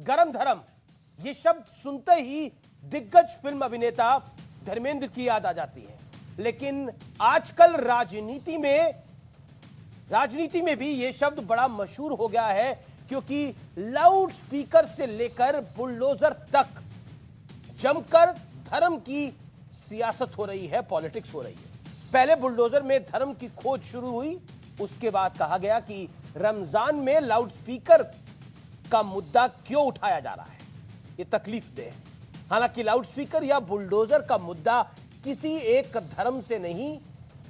गरम धर्म ये शब्द सुनते ही दिग्गज फिल्म अभिनेता धर्मेंद्र की याद आ जाती है। लेकिन आजकल राजनीति में भी ये शब्द बड़ा मशहूर हो गया है, क्योंकि लाउड स्पीकर से लेकर बुलडोजर तक जमकर धर्म की सियासत हो रही है, पॉलिटिक्स हो रही है। पहले बुलडोजर में धर्म की खोज शुरू हुई, उसके बाद कहा गया कि रमजान में लाउड स्पीकर का मुद्दा क्यों उठाया जा रहा है, ये तकलीफ दे है। हालांकि लाउड स्पीकर या बुलडोजर का मुद्दा किसी एक धर्म से नहीं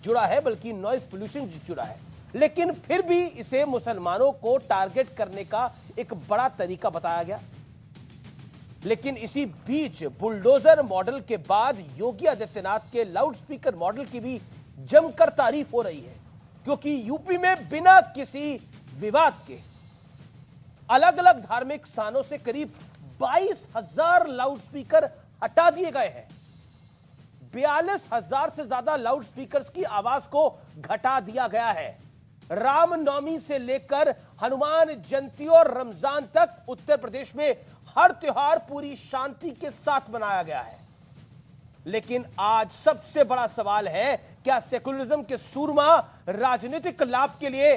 जुड़ा है, बल्कि नॉइज पोल्यूशन से जुड़ा है। लेकिन फिर भी इसे मुसलमानों को टारगेट करने का एक बड़ा तरीका बताया गया। लेकिन इसी बीच बुलडोजर मॉडल के बाद योगी आदित्यनाथ के लाउड स्पीकर मॉडल की भी जमकर तारीफ हो रही है, क्योंकि यूपी में बिना किसी विवाद के अलग अलग धार्मिक स्थानों से करीब 22,000 लाउड स्पीकर हटा दिए गए हैं। 42,000 से ज्यादा लाउड स्पीकर्स की आवाज को घटा दिया गया है। रामनवमी से लेकर हनुमान जयंती और रमजान तक उत्तर प्रदेश में हर त्योहार पूरी शांति के साथ मनाया गया है। लेकिन आज सबसे बड़ा सवाल है, क्या सेकुलरिज्म के सूरमा राजनीतिक लाभ के लिए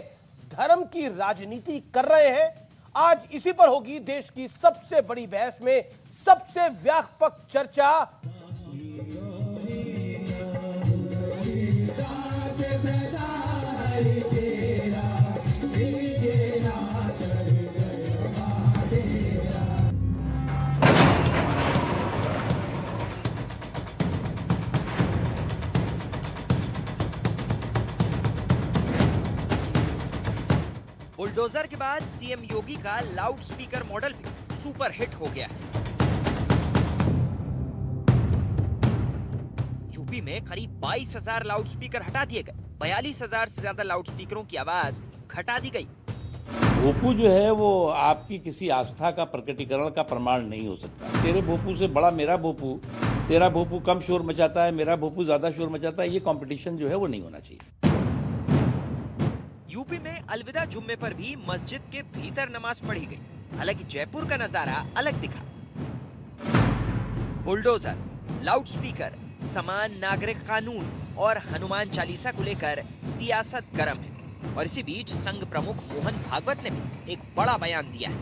धर्म की राजनीति कर रहे हैं? आज इसी पर होगी देश की सबसे बड़ी बहस में सबसे व्यापक चर्चा। बुलडोजर के बाद सीएम योगी का लाउड स्पीकर मॉडल भी सुपर हिट हो गया है। यूपी में करीब 22,000 लाउड स्पीकर हटा दिए गए। 42,000 से ज्यादा लाउड स्पीकरों की आवाज घटा दी गई। भोपू जो है वो आपकी किसी आस्था का प्रकटीकरण का प्रमाण नहीं हो सकता। तेरे भोपू से बड़ा मेरा भोपू, तेरा भोपू कम शोर मचाता है, मेरा भोपू ज्यादा शोर मचाता है, ये कंपटीशन जो है वो नहीं होना चाहिए। यूपी में अलविदा जुम्मे पर भी मस्जिद के भीतर नमाज पढ़ी गई। हालांकि जयपुर का नजारा अलग दिखा। बुलडोजर, लाउड स्पीकर, समान नागरिक कानून और हनुमान चालीसा को लेकर सियासत गर्म है। और इसी बीच संघ प्रमुख मोहन भागवत ने भी एक बड़ा बयान दिया है।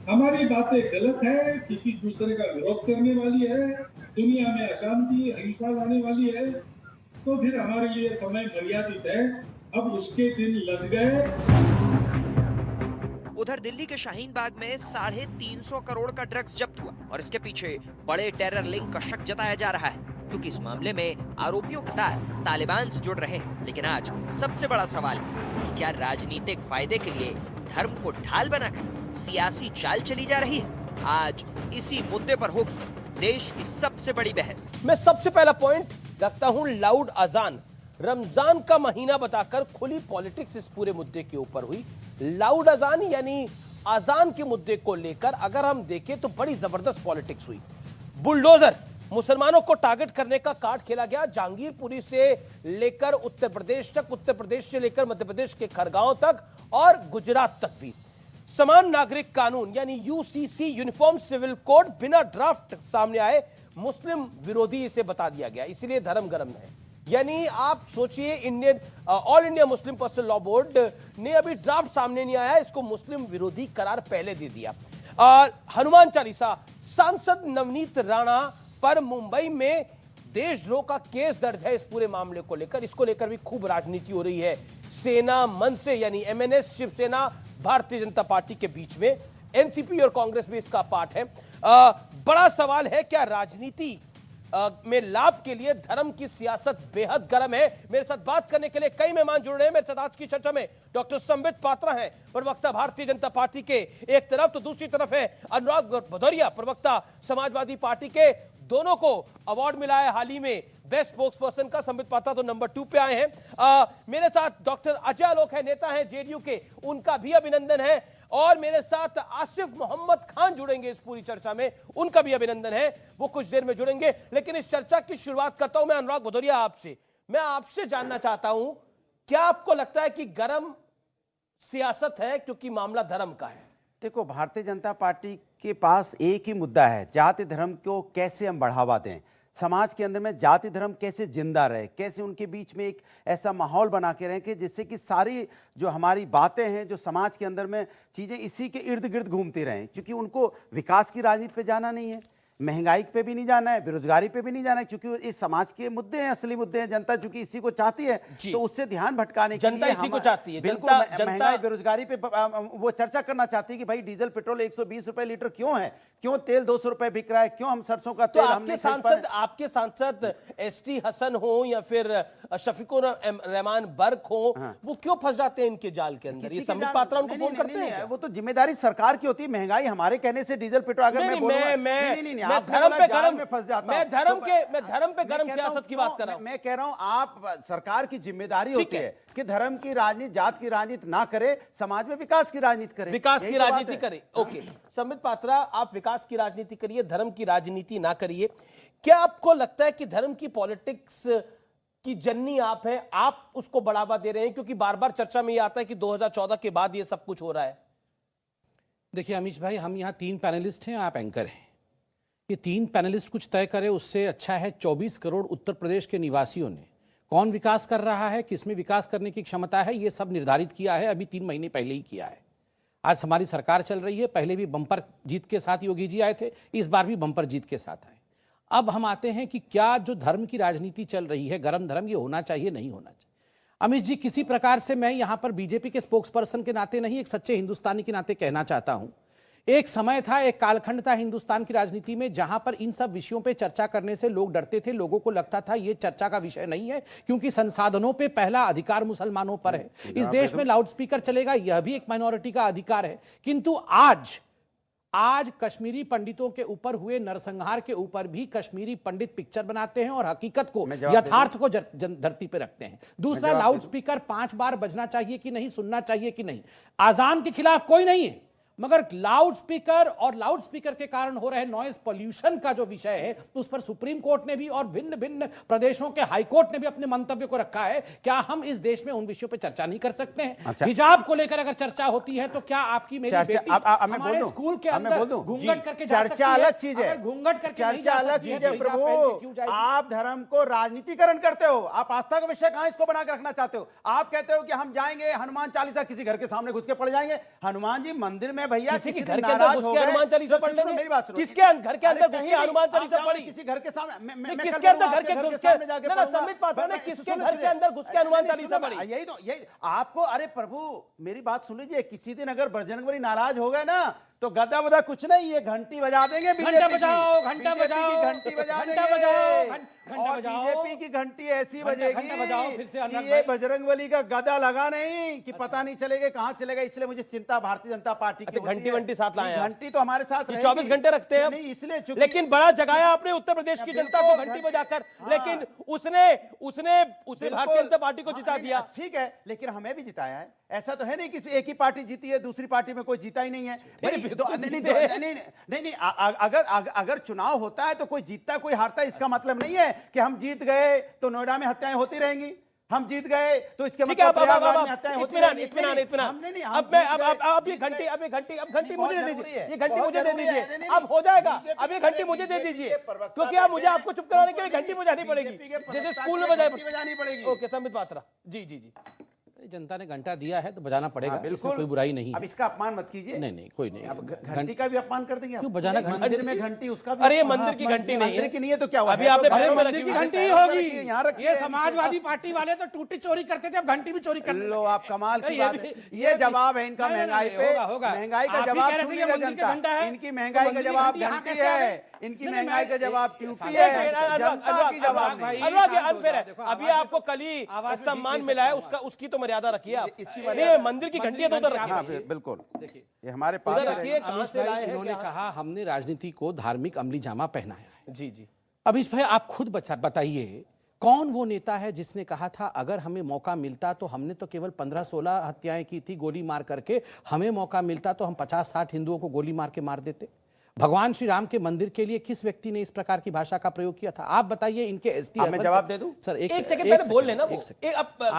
हमारी बातें गलत है, किसी दूसरे का विरोध करने वाली है, दुनिया में अशांति अहिंसा लाने वाली है, तो फिर हमारे लिए समय मर्यादित है। अब उसके दिन लग गए। उधर दिल्ली के शाहीन बाग में 350 करोड़ का ड्रग्स जब्त हुआ और इसके पीछे बड़े टेरर लिंक का शक जताया जा रहा है, क्योंकि इस मामले में आरोपियों के तार तालिबान से जुड़ रहे हैं। लेकिन आज सबसे बड़ा सवाल है कि क्या राजनीतिक फायदे के लिए धर्म को ढाल बनाकर सियासी चाल चली जा रही है? आज इसी मुद्दे पर होगी देश की सबसे बड़ी बहस। मैं सबसे पहला पॉइंट रखता हूं लाउड अजान। रमजान का महीना बताकर खुली पॉलिटिक्स इस पूरे मुद्दे के ऊपर हुई। लाउड अजान यानी अजान के मुद्दे को लेकर अगर हम देखें तो बड़ी जबरदस्त पॉलिटिक्स हुई। बुलडोजर, मुसलमानों को टारगेट करने का कार्ड खेला गया। जहांगीरपुरी से लेकर उत्तर प्रदेश तक, उत्तर प्रदेश से लेकर मध्य प्रदेश के खरगांव तक और गुजरात तक भी। समान नागरिक कानून यानी यूसीसी, यूनिफॉर्म सिविल कोड, बिना ड्राफ्ट सामने आए मुस्लिम विरोधी इसे बता दिया गया, इसलिए धर्म गर्म है। यानी आप सोचिए, all India Muslim personal law board ने अभी ड्राफ्ट सामने नहीं आया, इसको मुस्लिम विरोधी करार पहले दे दिया। हनुमान चालीसा, सांसद नवनीत राणा पर मुंबई में देशद्रोह का केस दर्ज है। इस पूरे मामले को लेकर, इसको लेकर भी खूब राजनीति हो रही है। सेना मनसे यानी एमएनएस, शिवसेना, भारतीय जनता पार्टी के बीच में, एनसीपी और कांग्रेस भी इसका पार्ट है। बड़ा सवाल है, क्या राजनीति में लाभ के लिए धर्म की सियासत बेहद गर्म है? मेरे साथ बात करने के लिए कई मेहमान जुड़ रहे हैं। मेरे साथ आज की चर्चा में डॉक्टर संबित पात्रा हैं, प्रवक्ता भारतीय जनता पार्टी के एक तरफ, तो दूसरी तरफ है अनुराग भदौरिया, प्रवक्ता समाजवादी पार्टी के। दोनों को अवार्ड मिला है हाल ही में बेस्ट स्पोक्स पर्सन का। संबित पात्रा तो नंबर 2 पे आए हैं। मेरे साथ डॉक्टर अजय आलोक है, नेता है जेडीयू के, उनका भी अभिनंदन है। और मेरे साथ आसिफ मोहम्मद खान जुड़ेंगे इस पूरी चर्चा में, उनका भी अभिनंदन है, वो कुछ देर में जुड़ेंगे। लेकिन इस चर्चा की शुरुआत करता हूं मैं अनुराग भदौरिया आपसे। मैं आपसे जानना चाहता हूं, क्या आपको लगता है कि गर्म सियासत है क्योंकि मामला धर्म का है? देखो, भारतीय जनता पार्टी के पास एक ही मुद्दा है, जाति धर्म को कैसे हम बढ़ावा दें, समाज के अंदर में जाति धर्म कैसे जिंदा रहे, कैसे उनके बीच में एक ऐसा माहौल बना के रहें कि जिससे कि सारी जो हमारी बातें हैं, जो समाज के अंदर में चीज़ें इसी के इर्द गिर्द घूमती रहें, क्योंकि उनको विकास की राजनीति पे जाना नहीं है, महंगाई पे भी नहीं जाना है, बेरोजगारी पे भी नहीं जाना है, क्योंकि इस समाज के मुद्दे हैं, असली मुद्दे हैं। जनता चूंकि इसी को चाहती है, तो उससे ध्यान भटकाने के जनता लिए इसी को चाहती है। बिल्कुल महंगाई बेरोजगारी पे वो चर्चा करना चाहती है कि भाई डीजल पेट्रोल 120 रुपए लीटर क्यों है, क्यों तेल 200 रुपए बिक रहा है, क्यों हम सरसों का तो तेल हमने आपके सांसद एसटी हसन हो या फिर शफीकुर रहमान बर्क हो, वो क्यों फंस जाते हैं इनके जाल के अंदर? ये संबित पात्रा उनको फोन करते हैं? वो तो जिम्मेदारी सरकार की होती है। महंगाई हमारे कहने से डीजल पेट्रोल अगर मैं धर्म पे गरम सियासत की बात कर रहा हूं। मैं कह रहा हूं आप सरकार की जिम्मेदारी होती है कि धर्म की राजनीति, जात की राजनीति ना करे, समाज में विकास की राजनीति करे, विकास की राजनीति करे। ओके संबित पात्रा, आप विकास की राजनीति करिए, धर्म की राजनीति ना करिए। क्या आपको लगता है कि धर्म की पॉलिटिक्स की जननी आप हैं, आप उसको बढ़ावा दे रहे हैं? क्योंकि बार बार चर्चा में ये आता है कि 2014 के बाद ये सब कुछ हो रहा है। देखिए अमीश भाई, हम यहाँ 3 पैनलिस्ट हैं, आप एंकर हैं। ये 3 पैनलिस्ट कुछ तय करें, उससे अच्छा है 24 करोड़ उत्तर प्रदेश के निवासियों ने कौन विकास कर रहा है, किसमें विकास करने की क्षमता है, ये सब निर्धारित किया है। अभी 3 महीने पहले ही किया है। आज हमारी सरकार चल रही है, पहले भी बम्पर जीत के साथ योगी जी आए थे, इस बार भी बम्पर जीत के साथ आए। अब हम आते हैं कि क्या जो धर्म की राजनीति चल रही है, गरम धर्म, ये होना चाहिए नहीं होना चाहिए? अमित जी, किसी प्रकार से मैं यहाँ पर बीजेपी के स्पोक्स पर्सन के नाते नहीं, एक सच्चे हिंदुस्तानी के नाते कहना चाहता हूँ, एक समय था, एक कालखंड था हिंदुस्तान की राजनीति में जहां पर इन सब विषयों पे चर्चा करने से लोग डरते थे। लोगों को लगता था ये चर्चा का विषय नहीं है, क्योंकि संसाधनों पे पहला अधिकार मुसलमानों पर है। इस देश में लाउडस्पीकर चलेगा, यह भी एक माइनॉरिटी का अधिकार है। किंतु आज कश्मीरी पंडितों के ऊपर हुए नरसंहार के ऊपर भी कश्मीरी पंडित पिक्चर बनाते हैं और हकीकत को, यथार्थ को धरती पे रखते हैं। दूसरा, लाउडस्पीकर 5 बार बजना चाहिए कि नहीं, सुनना चाहिए कि नहीं। आजान के खिलाफ कोई नहीं है, मगर लाउड स्पीकर और लाउड स्पीकर के कारण हो रहे नॉइज पोल्यूशन का जो विषय है, उस पर सुप्रीम कोर्ट ने भी और भिन्न भिन्न प्रदेशों के हाई कोर्ट ने भी अपने मंतव्य को रखा है। क्या हम इस देश में उन विषयों पर चर्चा नहीं कर सकते हैं? अच्छा। हिजाब को लेकर अगर चर्चा होती है तो क्या आपकी मेरी बेटी हमारे स्कूल के अंदर घूंघट करके जा सकती है? चर्चा अलग चीज है, घूंघट करके चर्चा अलग चीज है प्रभु। आप धर्म को राजनीतिकरण करते हो, आप आस्था का विषय कहां इसको बनाकर रखना चाहते हो? आप कहते हो कि हम जाएंगे हनुमान चालीसा, किसी घर के सामने घुस के पढ़ जाएंगे। हनुमान जी मंदिर में भैया किसी घर के अंदर घुस के हनुमान चालीसा पढ़ लेंगे? मेरी बात सुनो, किसके घर के अंदर घुस के हनुमान चालीसा पढ़ी? किसी घर के सामने, किसके अंदर घर के घुस के ना संबित पात्रा ने किसके घर के अंदर घुस के हनुमान चालीसा पढ़ी? यही आपको, अरे प्रभु मेरी बात सुन लीजिए, किसी दिन अगर बजरंगबली नाराज हो गए ना तो गदा बदा कुछ नहीं, ये घंटी बजा देंगे, घंटा बजाओ, घंटा बजाओ, घंटी बजा घंटा बजाओ, घंटा बजाओ, बीजेपी की घंटी ऐसी बजेगी फिर से कि ये बजरंगबली का गदा लगा नहीं कि पता नहीं चलेगा कहां चलेगा। इसलिए मुझे चिंता भारतीय जनता पार्टी की। घंटी वंटी साथ लाए, घंटी तो हमारे साथ 24 घंटे रखते हैं नहीं, इसलिए लेकिन बड़ा जगाया आपने उत्तर प्रदेश की जनता को घंटी बजाकर, लेकिन उसने भारतीय जनता पार्टी को जिता दिया। ठीक है, लेकिन हमें भी जिताया है। ऐसा तो है नहीं कि एक ही पार्टी जीती है, दूसरी पार्टी में कोई जीता ही नहीं है। नहीं, अगर चुनाव होता है तो कोई जीतता कोई हारता है, इसका मतलब नहीं है कि हम जीत गए तो नोएडा में हत्याएं होती रहेंगी, हम जीत गए तो इसके मतलब प्रयागराज में हत्याएं होती रहेंगी। अब ये घंटी मुझे दे दीजिए, ये घंटी मुझे दे दीजिए, अब हो जाएगा। अब ये घंटी मुझे दे दीजिए, क्योंकि अब मुझे आपको चुप कराने के लिए घंटी बजानी पड़ेगी, जैसे स्कूल में बजानी पड़ेगी। ओके संबित पात्रा जी जी जी, जनता ने घंटा दिया है तो बजाना पड़ेगा, इसमें कोई बुराई नहीं है। अब इसका अपमान मत कीजिए। नहीं कोई नहीं, अब घंटी का भी अपमान कर देंगे। क्यों बजाना? मंदिर में घंटी उसका भी, अरे ये मंदिर की घंटी नहीं है, मंदिर की नहीं है तो क्या हुआ? अभी आपने मंदिर की घंटी होगी यहाँ रखी। ये समाजवादी पार्टी वाले तो टूटी चोरी करते थे, अब घंटी भी चोरी कर लो। आप कमाल की बात है। ये जवाब है इनका महंगाई पे, महंगाई का जवाब सुनिएगा जनता। इनकी महंगाई का जवाब घंटी है, इनकी महंगाई का जवाब ड्यूटी है, जनता की जवाब नहीं। अभी आपको कल ही सम्मान मिला है, उसकी तो मर्यादा रखिए आप। नहीं, मंदिर की घंटियां तो उधर रखिए। बिल्कुल, देखिए ये हमारे पास रखिए। कहां से लाए हैं? इन्होंने कहा हमने राजनीति को धार्मिक अमली जामा पहनाया है। जी जी, अब इस भाई आप खुद बताइए, कौन वो नेता है जिसने कहा था अगर हमें मौका मिलता तो, हमने तो केवल 15-16 हत्याएं की थी गोली मार करके, हमें मौका मिलता तो हम 50-60 हिंदुओं को गोली मार के मार देते। भगवान श्री राम के मंदिर के लिए किस व्यक्ति ने इस प्रकार की भाषा का प्रयोग किया था? आप बताइए। इनके एसटी मैं जवाब दे दूं? सर एक सेकंड पहले बोल लेना वो।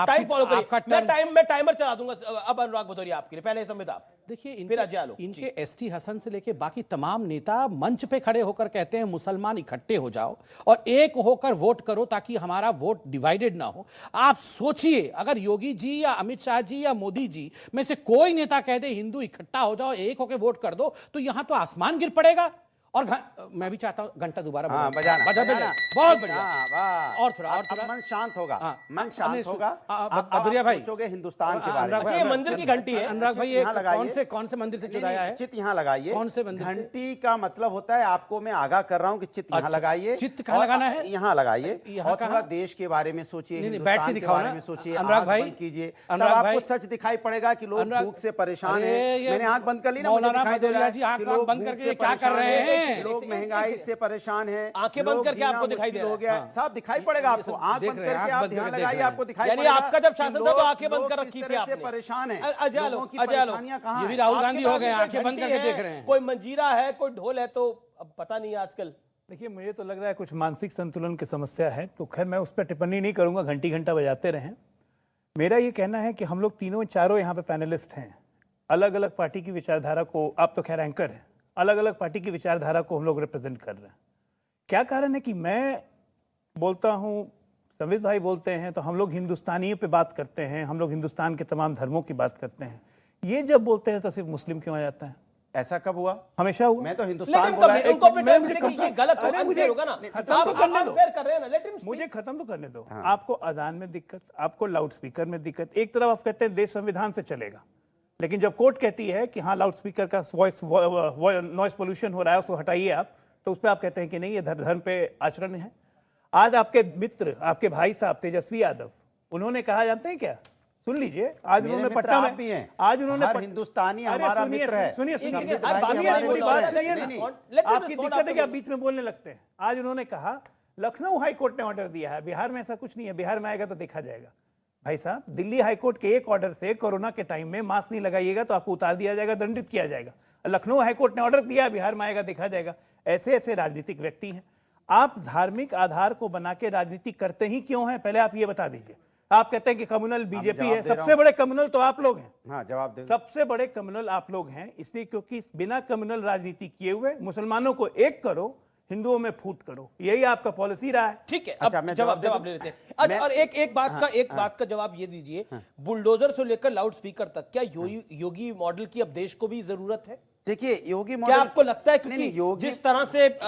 टाइम फॉलो करिए। मैं टाइमर चला दूंगा। अब अनुराग भदौरिया आपके लिए, पहले संबित आप देखिए, फिर अजय आलोक। इनके एसटी हसन से लेके बाकी तमाम नेता मंच पे खड़े होकर कहते हैं मुसलमान इकट्ठे हो जाओ और एक होकर वोट करो ताकि हमारा वोट डिवाइडेड ना हो। आप सोचिए, अगर योगी जी या अमित शाह जी या मोदी जी में से कोई नेता कह दे हिंदू इकट्ठा हो जाओ, एक होकर वोट कर दो, तो यहां तो आसमान गिर पड़ेगा। और मैं भी चाहता हूं घंटा दोबारा बजाना। बहुत बढ़िया। वाह, और थोड़ा मन शांत होगा। हाँ, मन शांत होगा। भदौरिया भाई सोचोगे हिंदुस्तान के बारे में। अच्छा, ये मंदिर की घंटी है। अनुराग भाई, ये कौन से मंदिर से चुराया है? चित यहाँ लगाइए। कौन से मंदिर से? घंटी का मतलब होता है, आपको मैं आगाह कर रहा हूँ कि चित यहाँ लगाइए। चित कहाँ लगाना है? यहाँ लगाइए। यहाँ और थोड़ा कहाँ? देश के बारे में सोचिए, बैठ के हिंदुस्तान के दिखाओ बारे ना। में सोचिए। अनुराग भाई कीजिए, तब अनुराग भाई, आपको सच दिखाई पड़ेगा कि लोग भूख से परेशान हैं। मैंने आंख बंद कर ली ना, मुझे मौलाना दिखाई दे रहा है भदौरिया जी, आंख कि लोग बंद भूख करके से क्या कर परेशान रहे हैं, हैं? लोग महंगाई से परेशान हैं, आंखें बंद करके आपको दिखाई दे रहा है। सब दिखाई पड़ेगा आपको। आंख देख बंद रहे हैं, करके आंख आप बंद ध्यान करके लगाइए, देख आपको दिखाई यानी पड़ेगा आपका जब शासन कि था तो लोग- आंखें बंद लोग कर किस रखी थी तरह से आपने। परेशान हैं। अजय आलोक, लोगों की अजय आलोक, परेशानियां कहाँ ये भी हैं? राहुल आपके गांधी हो पास गए, कोई आंखें बंद घंटी करके है, देख रहे हैं। कोई मंजीरा है, कोई ढोल है, तो अब पता नहीं है आजकल। देखिए, मुझे तो लग रहा है कुछ मानसिक संतुलन की समस्या है, तो खैर मैं उस पर टिप्पणी नहीं करूंगा। घंटी घंटा बजाते रहें। मेरा ये कहना है कि हम लोग तीनों चारों यहाँ पे पैनलिस्ट हैं, अलग अलग पार्टी की विचारधारा को, आप तो खैर एंकर हैं, अलग अलग पार्टी की विचारधारा को हम लोग रिप्रेजेंट कर रहे हैं। क्या कारण है कि मैं बोलता हूँ, संबित भाई बोलते हैं, तो हम लोग हिंदुस्तानियों पे बात करते हैं, हम लोग हिंदुस्तान के तमाम धर्मों की बात करते हैं। ये जब बोलते हैं तो सिर्फ मुस्लिम क्यों आ जाता है? ऐसा कब हुआ? हमेशा हुआ। मैं तो हिंदुस्तान लेकिन बोला कभी है। उनको अपने टाइम पे मुझे देखिए, ये गलत होगा, unfair होगा ना। आप unfair कर रहे हैं ना, let him speak। मुझे खत्म तो करने दो। आपको अजान में दिक्कत, आपको लाउड स्पीकर में दिक्कत। एक तरफ आप कहते हैं देश संविधान से चलेगा, लेकिन जब कोर्ट कहती है कि हाँ लाउड स्पीकर का नॉइस पोल्यूशन हो रहा है, उसको हटाइए आप, तो उस पर आप कहते हैं कि नहीं, ये धर्म पे आचरण है। आज आपके मित्र, आपके भाई साहब तेजस्वी यादव, उन्होंने कहा, जानते हैं क्या? सुन लीजिए, आज उन्होंने पटना में भी हैं। आज उन्होंने हर हिंदुस्तानी हमारा मित्र है। सुनिए एक- सुनिए, एक- आज बात सुनिए, हमारी पूरी बोल रहा बात है। सुनिए नहीं, ना। नहीं, let me आपकी respond, दिक्कत है कि आप आपको बीच में बोलने लगते हैं। आज उन्होंने कहा लखनऊ हाई कोर्ट ने ऑर्डर दिया है, बिहार में ऐसा कुछ नहीं है, बिहार में आएगा तो देखा जाएगा। भाई साहब, दिल्ली हाई कोर्ट के एक ऑर्डर से कोरोना के टाइम में मास्क नहीं लगाइएगा तो आपको उतार दिया जाएगा, दंडित किया जाएगा। लखनऊ हाई कोर्ट ने ऑर्डर दिया, बिहार में आएगा देखा जाएगा। ऐसे ऐसे राजनीतिक व्यक्ति हैं। आप धार्मिक आधार को बना के राजनीति करते ही क्यों हैं, पहले आप ये बता दीजिए। आप कहते हैं कि कम्युनल बीजेपी है, सबसे बड़े कम्युनल तो आप लोग हैं। हाँ, जवाब दे। सबसे बड़े कम्युनल आप लोग हैं, इसलिए क्योंकि बिना कम्युनल राजनीति किए हुए मुसलमानों को एक करो, हिंदुओं में फूट करो, यही आपका पॉलिसी रहा है। ठीक है, अच्छा, अब मैं जवाब ले लेते हैं। अच्छा, और एक बात का जवाब ये दीजिए, बुलडोजर से लेकर लाउड स्पीकर तक, क्या योगी मॉडल की अब देश को भी जरूरत है? देखिए, योगी क्या मॉडल, आपको लगता है नहीं, क्योंकि योगी, जिस तरह से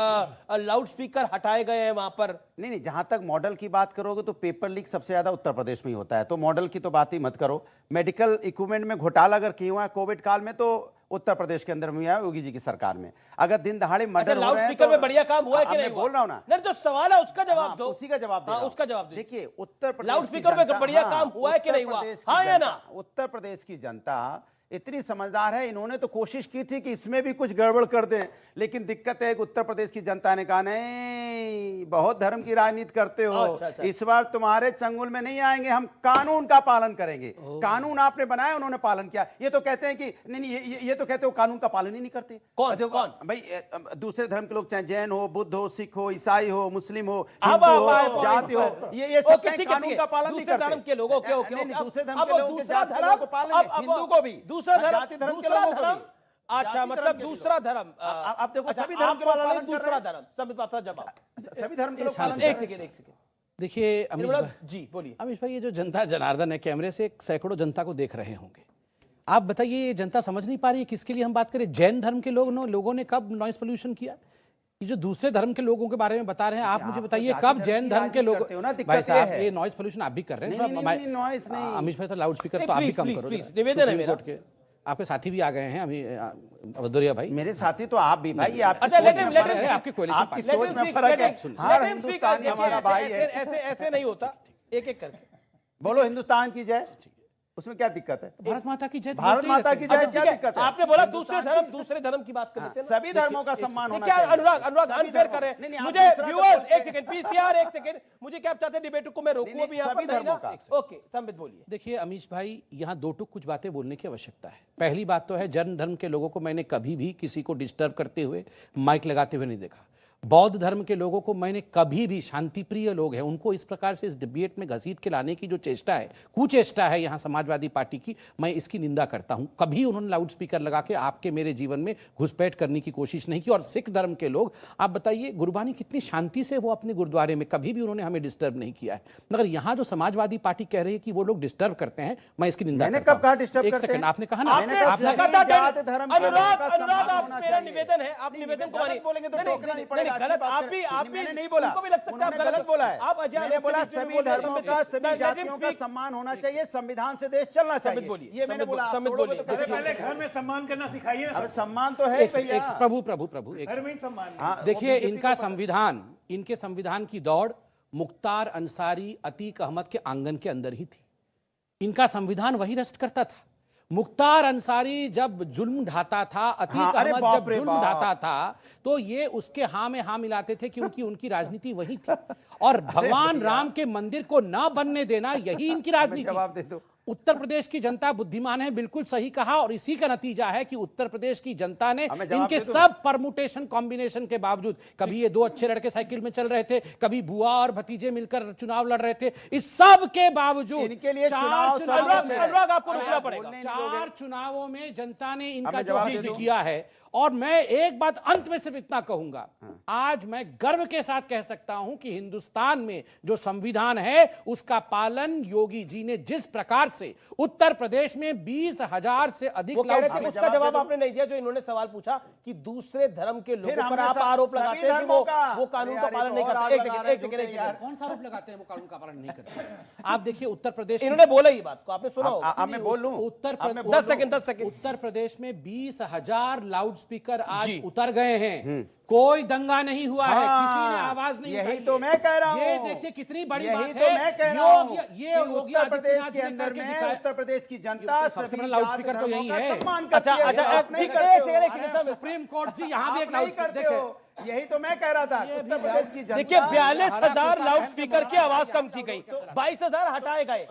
लाउड स्पीकर हटाए गए हैं वहां पर, नहीं, जहां तक मॉडल की बात करोगे तो पेपर लीक सबसे ज्यादा उत्तर प्रदेश में ही होता है, तो मॉडल की तो बात ही मत करो। मेडिकल इक्विपमेंट में घोटाला अगर किया हुआ है कोविड काल में, तो उत्तर प्रदेश के अंदर हुआ है योगी जी की सरकार में। अगर दिन दहाड़े मर्डर हो लाउड रहे हैं स्पीकर तो में बढ़िया काम हुआ है कि नहीं हुआ? बोल रहा हूं ना, नहीं, जो सवाल है उसका जवाब दो। उसी का जवाब दे रहा हूं। उसका जवाब दो। देखिए, उत्तर प्रदेश लाउड की स्पीकर में जनता- बढ़िया हाँ, काम हुआ है कि उत्तर नहीं हुआ? प्रदेश की हाँ या जनता- ना? उत्तर प्रदेश की जनता इतनी समझदार है, इन्होंने तो कोशिश की थी कि इसमें भी कुछ गड़बड़ कर दें, लेकिन दिक्कत है कि उत्तर प्रदेश की जनता ने कहा नहीं, बहुत धर्म की राजनीति करते हो, अच्छा। इस बार तुम्हारे चंगुल में नहीं आएंगे, हम कानून का पालन करेंगे। कानून आपने बनाया, उन्होंने पालन किया। ये तो कहते हैं कि नहीं, ये तो कहते हो कानून का पालन ही नहीं करते। कौन भाई, दूसरे धर्म के लोग, चाहे जैन हो, बुद्ध हो, सिख हो, ईसाई हो, मुस्लिम हो, अब हिंदू हो, अब जाति हो, ये सब कानून का पालन नहीं दूसरे करते। धर्म के लोगों के दूसरे धर्म के लोगों के जाति धर्म को पालन नहीं, हिंदू को भी, दूसरा धर्म, जाति धर्म के लोगों को भी। अच्छा, जाति मतलब धर्म के दूसरा धर्म, आप देखो, अच्छा, सभी धर्म आप के लोग बोल रहे हैं पालन कर रहे दूसरा हैं। धर्म, सभी बात का जवाब। सभी धर्म के लोग पालन कर एक रहे हैं। सेकंड। देखिए अमीश भाई, जी बोलिए। अमीश भाई, ये जो जनता जनार्दन है, कैमरे से सैकड़ों जनता को देख रहे होंगे। आप बताइए, ये जनता समझ नहीं पा रही है किसके लिए हम बात करें? जैन धर्म के लोगों ने कब नॉइस पोल्यूशन किया? ये जो दूसरे धर्म के लोगों के बारे में बता रहे हैं, आप मुझे बताइए कब जैन धर्म के लोग, भाई साहब, ये नॉइस पोल्यूशन आप भी कर रहे हैं। नहीं, नॉइस नहीं। अमीश भाई, तो लाउड स्पीकर तो आप भी कम करो। निवेदन है मेरा। आपके साथी भी आ गए हैं अभी, भदौरिया भाई। मेरे साथी तो आप भी भाई, आपकी अच्छा, सोच let में him- फर्क let him- है, आपकी coalition आपकी party। सोच Let में him फर्क है। speak, हर let him speak। हिंदुस्तानी हमारा भाई है। ऐसे नहीं होता, एक एक करके बोलो हिंदुस्तान की जय। उसमें क्या दिक्कत है? भारत माता की जय तो भारत बोलते ही माता रहते की हैं। जय, अच्छा, क्या ठीक है, दिक्कत है? आपने बोला हिंदुस्तान दूसरे धर्म की बात कर लेते हैं ना। सभी धर्मों का सम्मान होना क्या चाहिए। अनुराग सभी अनफेयर कर धर्मों- रहे नहीं, हैं आप मुझे दूसरा व्यूअर्स। बोलते एक सेकंड पीसीआर, एक सेकंड, मुझे क्या आप चाहते हैं डिबेट को मैं रोकूं नहीं, अभी यहाँ सभी पर? नहीं धर्मों ना? का। ओके संबित बोलिए। देखिए अमीश भाई, यहाँ दो टुक कुछ बातें बोलने की आवश्यकता है। पहली बात तो है, जैन धर्म के लोगों को मैंने कभी भी किसी को डिस्टर्ब करते हुए, माइक लगाते हुए नहीं देखा। बौद्ध धर्म के लोगों को मैंने कभी भी, शांतिप्रिय लोग हैं, उनको इस प्रकार से इस डिबेट में घसीट के लाने की जो चेष्टा है, कुचेष्टा है यहाँ समाजवादी पार्टी की, मैं इसकी निंदा करता हूँ। कभी उन्होंने लाउड स्पीकर लगा के आपके मेरे जीवन में घुसपैठ करने की कोशिश नहीं की। और सिख धर्म के लोग, आप बताइए, गुरबानी कितनी शांति से वो अपने गुरुद्वारे में, कभी भी उन्होंने हमें डिस्टर्ब नहीं किया है। मगर यहाँ जो समाजवादी पार्टी कह रही है कि वो लोग डिस्टर्ब करते हैं, मैं इसकी निंदा मैंने करता कब कहा हूं। डिस्टर्ब एक करते सेकंड, हैं? आपने कहा ना, आपने आपने लगातार लगातार जात धर्म के लोगों का अनुराग सम्मान आप होना मेरा चाहिए। निवेदन है, आप नहीं, निवेदन को गलत मानिए। बोलेंगे तो नहीं, टोकना नहीं पड़ेगा। नहीं, गलत, आप भी मैंने नहीं बोला, उनको भी लग सकता है आप उन्होंने गलत बोला है। आप अजय मैंने बोला आरोप सभी बोल रहे हैं, धर्मों का, सभी संबित, जातियों का संबित, सम्मान होना चाहिए, संविधान से देश चलना चाहिए। बोलिए, ये मैंने बोला। संबित आप तोड़ोगे बोलिए। तो कैसे पहले बोलेंगे? घर में सम्मान करना सिखाइए ना अब सबको। सम्मान तो है ही भैया। प्रभु प्रभु प्रभु एक घर में ही सम्मान नहीं। हाँ, देखिए, वो बीजेपी इनका को पता- संविधान, इनके संविधान की दौड़ मुख्तार अंसारी, अतीक अहमद के आंगन के अंदर ही थी। इनका संविधान वही रस्ट करता था। मुख्तार अंसारी जब जुल्म ढाता था, अतीक हाँ, अरे अहमद बाप जब रे जुल्म बाप। ढाता था, तो ये उसके हाँ में हाँ मिलाते थे, क्योंकि उनकी राजनीति वही थी। और भगवान राम के मंदिर को ना बनने देना, यही इनकी राजनीति। जवाब दे दो। उत्तर प्रदेश की जनता बुद्धिमान है, बिल्कुल सही कहा। और इसी का नतीजा है कि उत्तर प्रदेश की जनता ने हमें जवाब इनके दे दो। सब परमुटेशन कॉम्बिनेशन के बावजूद, कभी ये दो अच्छे लड़के साइकिल में चल रहे थे, कभी बुआ और भतीजे मिलकर चुनाव लड़ रहे थे, इस सब के बावजूद इनके लिए चार चुनाव चुनावों सब में- कुछ है। अनुराग आपको और रुकना आप पड़ेगा। बोलने नहीं दोगे। चार चुनावों में जनता ने इनका हमें जो जवाब हस्त दे दो। किया है। और मैं एक बात अंत में सिर्फ इतना कहूंगा, आज मैं गर्व के साथ कह सकता हूं कि हिंदुस्तान में जो संविधान है, उसका पालन योगी जी ने जिस प्रकार से उत्तर प्रदेश में 20,000 से अधिक वो कह रहे थे, लाउड- उसका जवाब आपने नहीं दिया जो इन्होंने सवाल पूछा कि दूसरे धर्म के लोगों पर हमने आप आरोप सभी लगाते हैं कि धर्मों का- वो कानून का अरे यार, पालन ये नहीं तो और करते। एक आग लगा सेकंड, रहे एक सेकंड, एक हैं सेकंड। कौन सा आरोप लगाते हैं वो कानून का पालन नहीं करते? आप देखिए उत्तर प्रदेश की- इन्होंने बोला ये बात को, आपने सुना होगा। अब मैं बोल लूं? उत्तर अब मैं प्रदेश- बोल 10 सेकंड, 10 सेकंड। उत्तर प्रदेश में 20,000 लाउड स्पीकर आज जी। उतर गए हैं। कोई दंगा नहीं हुआ है, हाँ, किसी ने आवाज नहीं यही उठाई तो है। मैं कह रहा ये हूं। देखिए कितनी बड़ी यही बात तो है। मैं कह रहा हूं ये कि योगी उत्तर प्रदेश आदित्यनाथ के जी ने अंदर करके में दिखाया। उत्तर प्रदेश की जनता ये तो सबसे सभी बड़ा लाउड जात स्पीकर तो धर्मों यही का है। सम्मान अच्छा, करती है। अच्छा, आप नहीं ठीक है, करते एक हो। सेकंड, एक अरे, सेकंड। सुप्रीम कोर्ट जी यहाँ भी आप एक नहीं लाउड करते स्पीकर हो। यही तो मैं कह रहा था उत्तर प्रदेश की जनता देखिए 42,000 लाउड स्पीकर की आवाज कम की गई, 22,000 हटाए गए।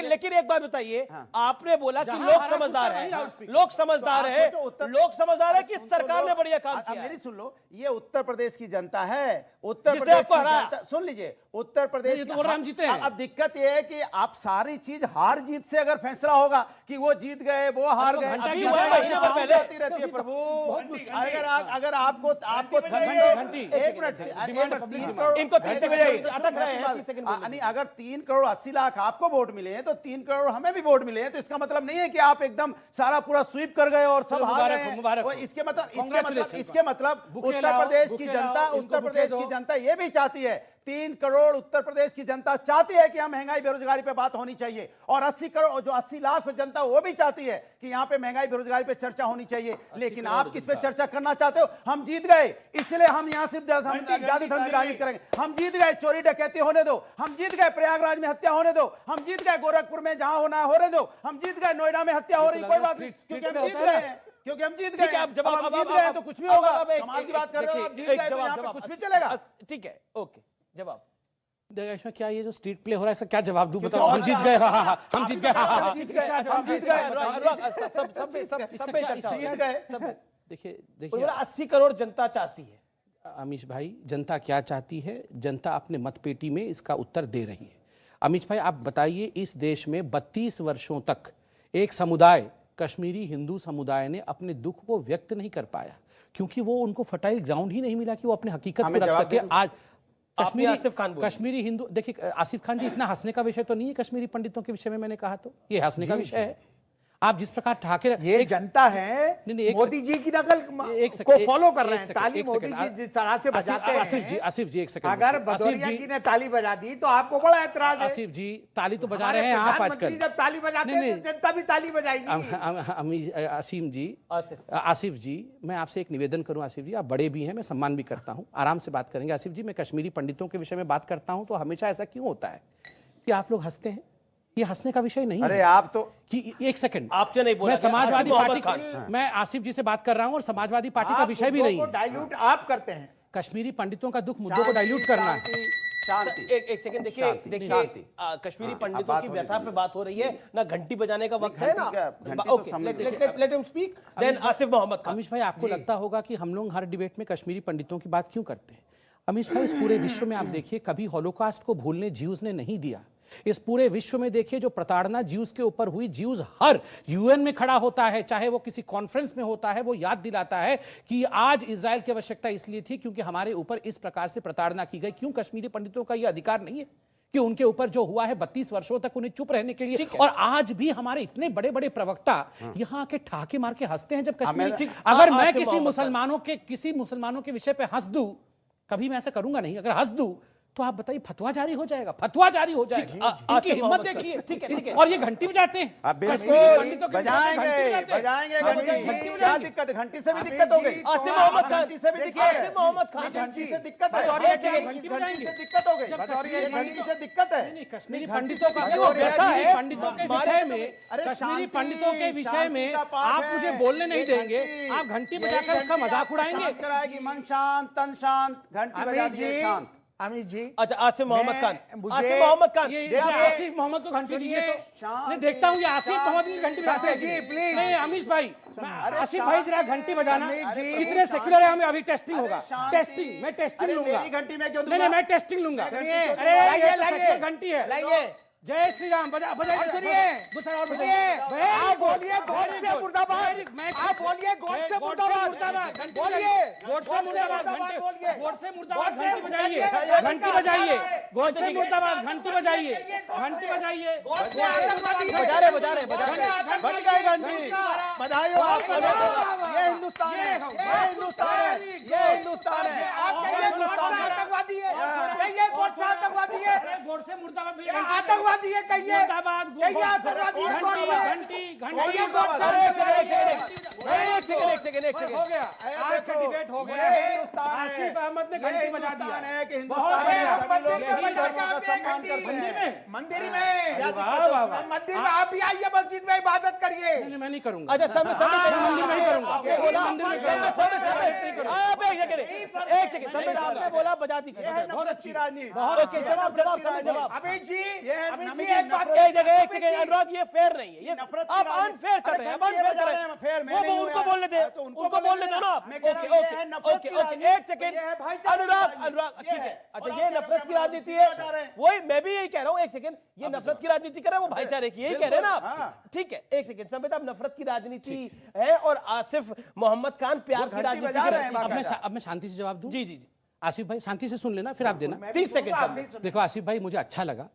लेकिन एक बात बताइए, आपने बोला कि जहां लोग हरा समझदार कुत्ता है, वहीं लाउड स्पीकर। लोग समझदार तो है, आप सोचो उत्तर- लोग समझदार है कि सुन सरकार लो। ने बढ़िया काम अब किया मेरी है। सुन लो, ये उत्तर प्रदेश की जनता है। उत्तर जिसने प्रदेश आपको की हराया। जनता, सुन लीजिए, उत्तर प्रदेश ये तो की- बोल रहे हम जीते हैं। अब दिक्कत ये है कि आप सारी चीज हार जीत से अगर फैसला होगा कि वो जीत गए, वो हार गए, घंटा अभी क्या हुआ है? महीने भर पहले। आती रहती है प्रभु। अगर आपको घंटी। एक मिनट डिमांड है, पब्लिक तीन डिमांड। करोड़- इनको 30 सेकंड सुनिए, अटक रहे हैं, 30 सेकंड बोलने नहीं, अगर 3 करोड़ 80 लाख आपको वोट मिले हैं तो 3 करोड़ हमें भी वोट मिले हैं, तो इसका मतलब नहीं है कि आप एकदम सारा पूरा स्वीप कर गए और सब चलो, हार मुबारक गए हो, हैं। मुबारक वो हो। इसके मतलब Congratulations। बुके उत्तर लाओ, प्रदेश की बुके जनता, लाओ, इनको उत्तर बुके प्रदेश दो। की जनता ये भी चाहती है, 3 करोड़ उत्तर प्रदेश की जनता चाहती है कि हम महंगाई बेरोजगारी पे बात होनी चाहिए, और 80 करोड़ जो 80 लाख जनता वो भी चाहती है कि यहाँ पे महंगाई बेरोजगारी पे चर्चा होनी चाहिए। लेकिन आप किस पे चर्चा करना चाहते हो? हम जीत गए, इसलिए हम यहाँ सिर्फ जाति धर्म की राजनीति करेंगे। हम जीत गए, चोरी डकैती होने दो। हम जीत गए, प्रयागराज में हत्या होने दो। हम जीत गए, गोरखपुर में जहां होना है होने दो। हम जीत गए, नोएडा में हत्या हो रही, कोई बात नहीं, क्योंकि हम जीत गए हैं। क्योंकि हम जीत गए ठीक है, अब जवाब हम जीत गए हैं तो कुछ भी होगा। समाज की बात कर रहे हो, आप जीत गए तो यहाँ पे कुछ भी चलेगा। ठीक है, ओके, जवाब देखिए, इसमें क्या ये जो स्ट्रीट प्ले हो रहा है, इसका क्या जवाब दूं? बताओ। हम जीत गए, हाँ, हाँ, हाँ, हम जीत गए, हाँ, हाँ, हाँ। जीत गए, हम जीत अनुराग, गए। अनुराग, सब पे चर्चा हो रही है। जीत गए। देखिए उन्होंने देखिए बोला 80 करोड़ जनता चाहती है। अमीश भाई, जनता क्या चाहती है? जनता अपने मतपेटी में इसका उत्तर दे रही है। अमीश भाई, आप बताइए, इस देश में 32 वर्षों तक एक समुदाय, कश्मीरी हिंदू समुदाय ने अपने दुख को व्यक्त नहीं कर पाया, क्योंकि वो उनको फर्टाइल ग्राउंड ही नहीं मिला कि वो अपने हकीकत हमें को रख जवाब सके। दे दो। आज आसिफ खान बोलिए। कश्मीरी हिंदू, देखिए आसिफ खान जी, इतना हंसने का विषय तो नहीं है कश्मीरी पंडितों के विषय में, मैंने कहा तो ये हंसने का विषय है। आप जिस प्रकार ठाके ये जनता है, नहीं, एक मोदी जी की नकल एक को सेकंड, फॉलो कर रहे एक हैं। सेकंड, ताली एक मोदी सेकंड। जी जिस तरह से बजाते आसिफ जी एक सेकंड। अगर आसिफ भदौरिया जी ने ताली बजा दी तो आपको बड़ा ऐतराज है। आसिफ जी ताली तो बजा हमारे रहे हैं आप प्रधानमंत्री आजकल। जब ताली बजाते हैं तो जनता भी ताली बजाएगी। आसिम जी, आसिफ। आसिफ जी, मैं आपसे एक निवेदन करूं। आसिफ जी, आप बड़े भी हैं, मैं सम्मान भी करता हूं, आराम से बात करेंगे। आसिफ जी, मैं कश्मीरी पंडितों के विषय में बात करता हूं तो हमेशा ऐसा क्यों होता है कि आप लोग हंसते हैं, ये हंसने का विषय नहीं अरे है आप तो कि एक सेकंड आपसे नहीं बोला मैं गया, समाजवादी आसिफ पार्टी मोहम्मद मैं आसिफ जी से बात कर रहा हूं और समाजवादी पार्टी का आप विषय भी मुद्दों नहीं को है। डाइल्यूट आप करते हैं। कश्मीरी पंडितों का दुख मुद्दों को डाइल्यूट करना है। शांति एक सेकंड देखिए शांति, देखिए शांति। कश्मीरी हाँ, पंडितों बात की होने व्यथा पे दीजिए। बात हो रही है ना, घंटी बजाने का वक्त है ना। घंटी तो ओके, सामने let him speak, then Asif Mohammad Khan. Amish भाई, आपको लगता होगा कि हम लोग हर डिबेट में कश्मीरी पंडितों की बात क्यों करते हैं? अमीश भाई, इस पूरे विश्व में आप देखिए, कभी हॉलोकास्ट को भूलने ज्यूज ने नहीं दिया। इस पूरे विश्व में देखिए, जो प्रताड़ना ज्यूज के ऊपर हुई, ज्यूज हर यूएन में खड़ा होता है, चाहे वो किसी कॉन्फ्रेंस में होता है, वो याद दिलाता है कि आज इजराइल की आवश्यकता इसलिए थी क्योंकि हमारे ऊपर इस प्रकार से प्रताड़ना की गई। क्यों कश्मीरी पंडितों का यह अधिकार नहीं है कि उनके ऊपर जो हुआ है 32 वर्षों तक उन्हें चुप रहने के लिए? और आज भी हमारे इतने बड़े बड़े प्रवक्ता यहाँ के ठहाके मार के हंसते हैं जब कश्मीरी। अगर मैं किसी मुसलमानों के विषय पे हंस दूं, कभी मैं ऐसा करूंगा नहीं, अगर हंस दूं तो आप बताइए फतवा जारी हो जाएगा, फतवा जारी हो जाएगा। इनकी हिम्मत देखिए। ठीक है। और ये घंटी बजाते हैं, आप बिल्कुल कश्मीरी पंडितों के विषय पे घंटी बजाएंगे बजाते हैं। घंटी। क्या दिक्कत है? घंटी से भी दिक्कत हो गई। आसिफ मोहम्मद खान, घंटी से भी दिक्कत आसिफ मोहम्मद खान, घंटी से दिक्कत है। भदौरिया जी, घंटी घंटी से बजाएंगे। दिक्कत हो गई। जब भदौरिया जी, कश्मीरी घंटी से दिक्कत है। नहीं, कश्मीरी पंडितों का भदौरिया जी, कश्मीरी पंडितों के हमारे विषय तो- में, अरे कश्मीरी शांति, पंडितों के विषय शांति में का पाठ आप है। मुझे बोलने नहीं ये देंगे, घंटी, आप घंटी यही बजाकर उसका घंटी मजाक आपको उड़ाएंगे। शांत कराएगी। मन शांत, तन शांत, घंटी बजा अमित दीजिए, जी, शांत। अमित जी, अच्छा आसिफ मोहम्मद खान, मुझे- आसिफ मोहम्मद खान, ये आसिफ मोहम्मद को घंटी दीजिए तो शांति, मैं देखता हूँ ये आसिफ मोहम्मद की घंटी बजाते हैं। जी, प्लीज। नहीं अमीश भाई, आसिफ भाई जरा घंटी बजाना। अमित जी, कितने सेक्युलर है, हमें अभी टेस्टिंग अरे होगा। शांति। टेस्टिंग, मैं टेस्टिंग अरे लूंगा। मेरी घंटी में क्यों नहीं, दूंगा? मैं टेस्टिंग लूंगा। घंटी क्यों अरे दूंगा? ये तो सेक्युलर घंटी है। लाइए। जय श्री राम, बजा बजाइए। सुनिए, दूसरा और सुनिए, बजाइए। आप बोलिए गॉड से मुर्दाबाद। आप बोलिए गॉड से मुर्दाबाद। बोलिए गॉड से मुर्दाबाद, घंटी बोलिए। गॉड से मुर्दाबाद, गॉड से घंटी बजाइए, मुर्दाबाद। घंटी बजाइए। गॉड से मुर्दाबाद, घंटी बजाइए, घंटी बजाइए। बजा रहे बन गई घंटी। बधाई हो आपको। ये हिंदुस्तान है, ये हिंदुस्तान है, ये हिंदुस्तान है। आप कहिए गॉड से आतंकवादी है, कहिए गॉड से आतंकवादी है, अरे गॉड से मुर्दाबाद भी आतंकवादी है, कहिए मुर्दाबाद, कहिए आतंकवादी है, घंटी गॉड से। घंटी कहिए घंटी। गॉड से एक सेकंड हो गया, आज का डिबेट हो गया ये है। हिंदुस्तान है। आसिफ अहमद ने ये घंटी बजा हिंदुस्तान दिया। है कि बहुत हिंदुस्तान में बढ़िया। सभी लोग यही धर्म का सब सम्मान करते मंदिर हैं। में, मंदिर में वाह, वाह, वाह। मंदिर में आप भी आइए, मस्जिद में इबादत करिए। नहीं, मैं नहीं करूंगा। अच्छा समय मंदिर में ही करूंगा। आपने बोला मंदिर में करूंगा। आप एक सेकंड समय आपने बोला बजा दी। बहुत अच्छी राजनीति। बहुत अच्छी जवाब जवाब। अमित जी, ये अमित जी एक बात एक जगह एक सेकंड अनुराग, ये फेयर नहीं है, ये नफरत की आप राजनीति। अनफेयर कर रहे हैं, अरे अनफेयर कर रहे हैं, फेयर में हैं। नहीं वो हुआ उनको है। बोलने दे, तो उनको बोलने दो ना आप। मैं कह रहा हूं, ये है नफरत की राजनीति। एक सेकंड ये है भाईचारे की अनुराग, राजनीति। अनुराग ये ठीक है। है। अच्छा और ये आप कह नफरत रहे की हैं, राजनीति हम बता रहे है, हैं। वही मैं भी यही कह रहा हूँ। एक सेकंड, ये नफरत की राजनीति कर रहे हैं, वो भाईचारे की, यही कह रहे हैं ना हाँ। आप। ठीक है, एक सेकंड संबित, आप नफरत की राजनीति है और आसिफ मोहम्मद खान प्यार की घंटी राजनीति बजा कर रहे रहे हैं, हैं। अब मैं शांति से जवाब दूं। जी जी जी, आसिफ भाई शांति से सुन लेना, फिर आप देना। 30 सेकंड। देखो आसिफ भाई, मुझे अच्छा लगा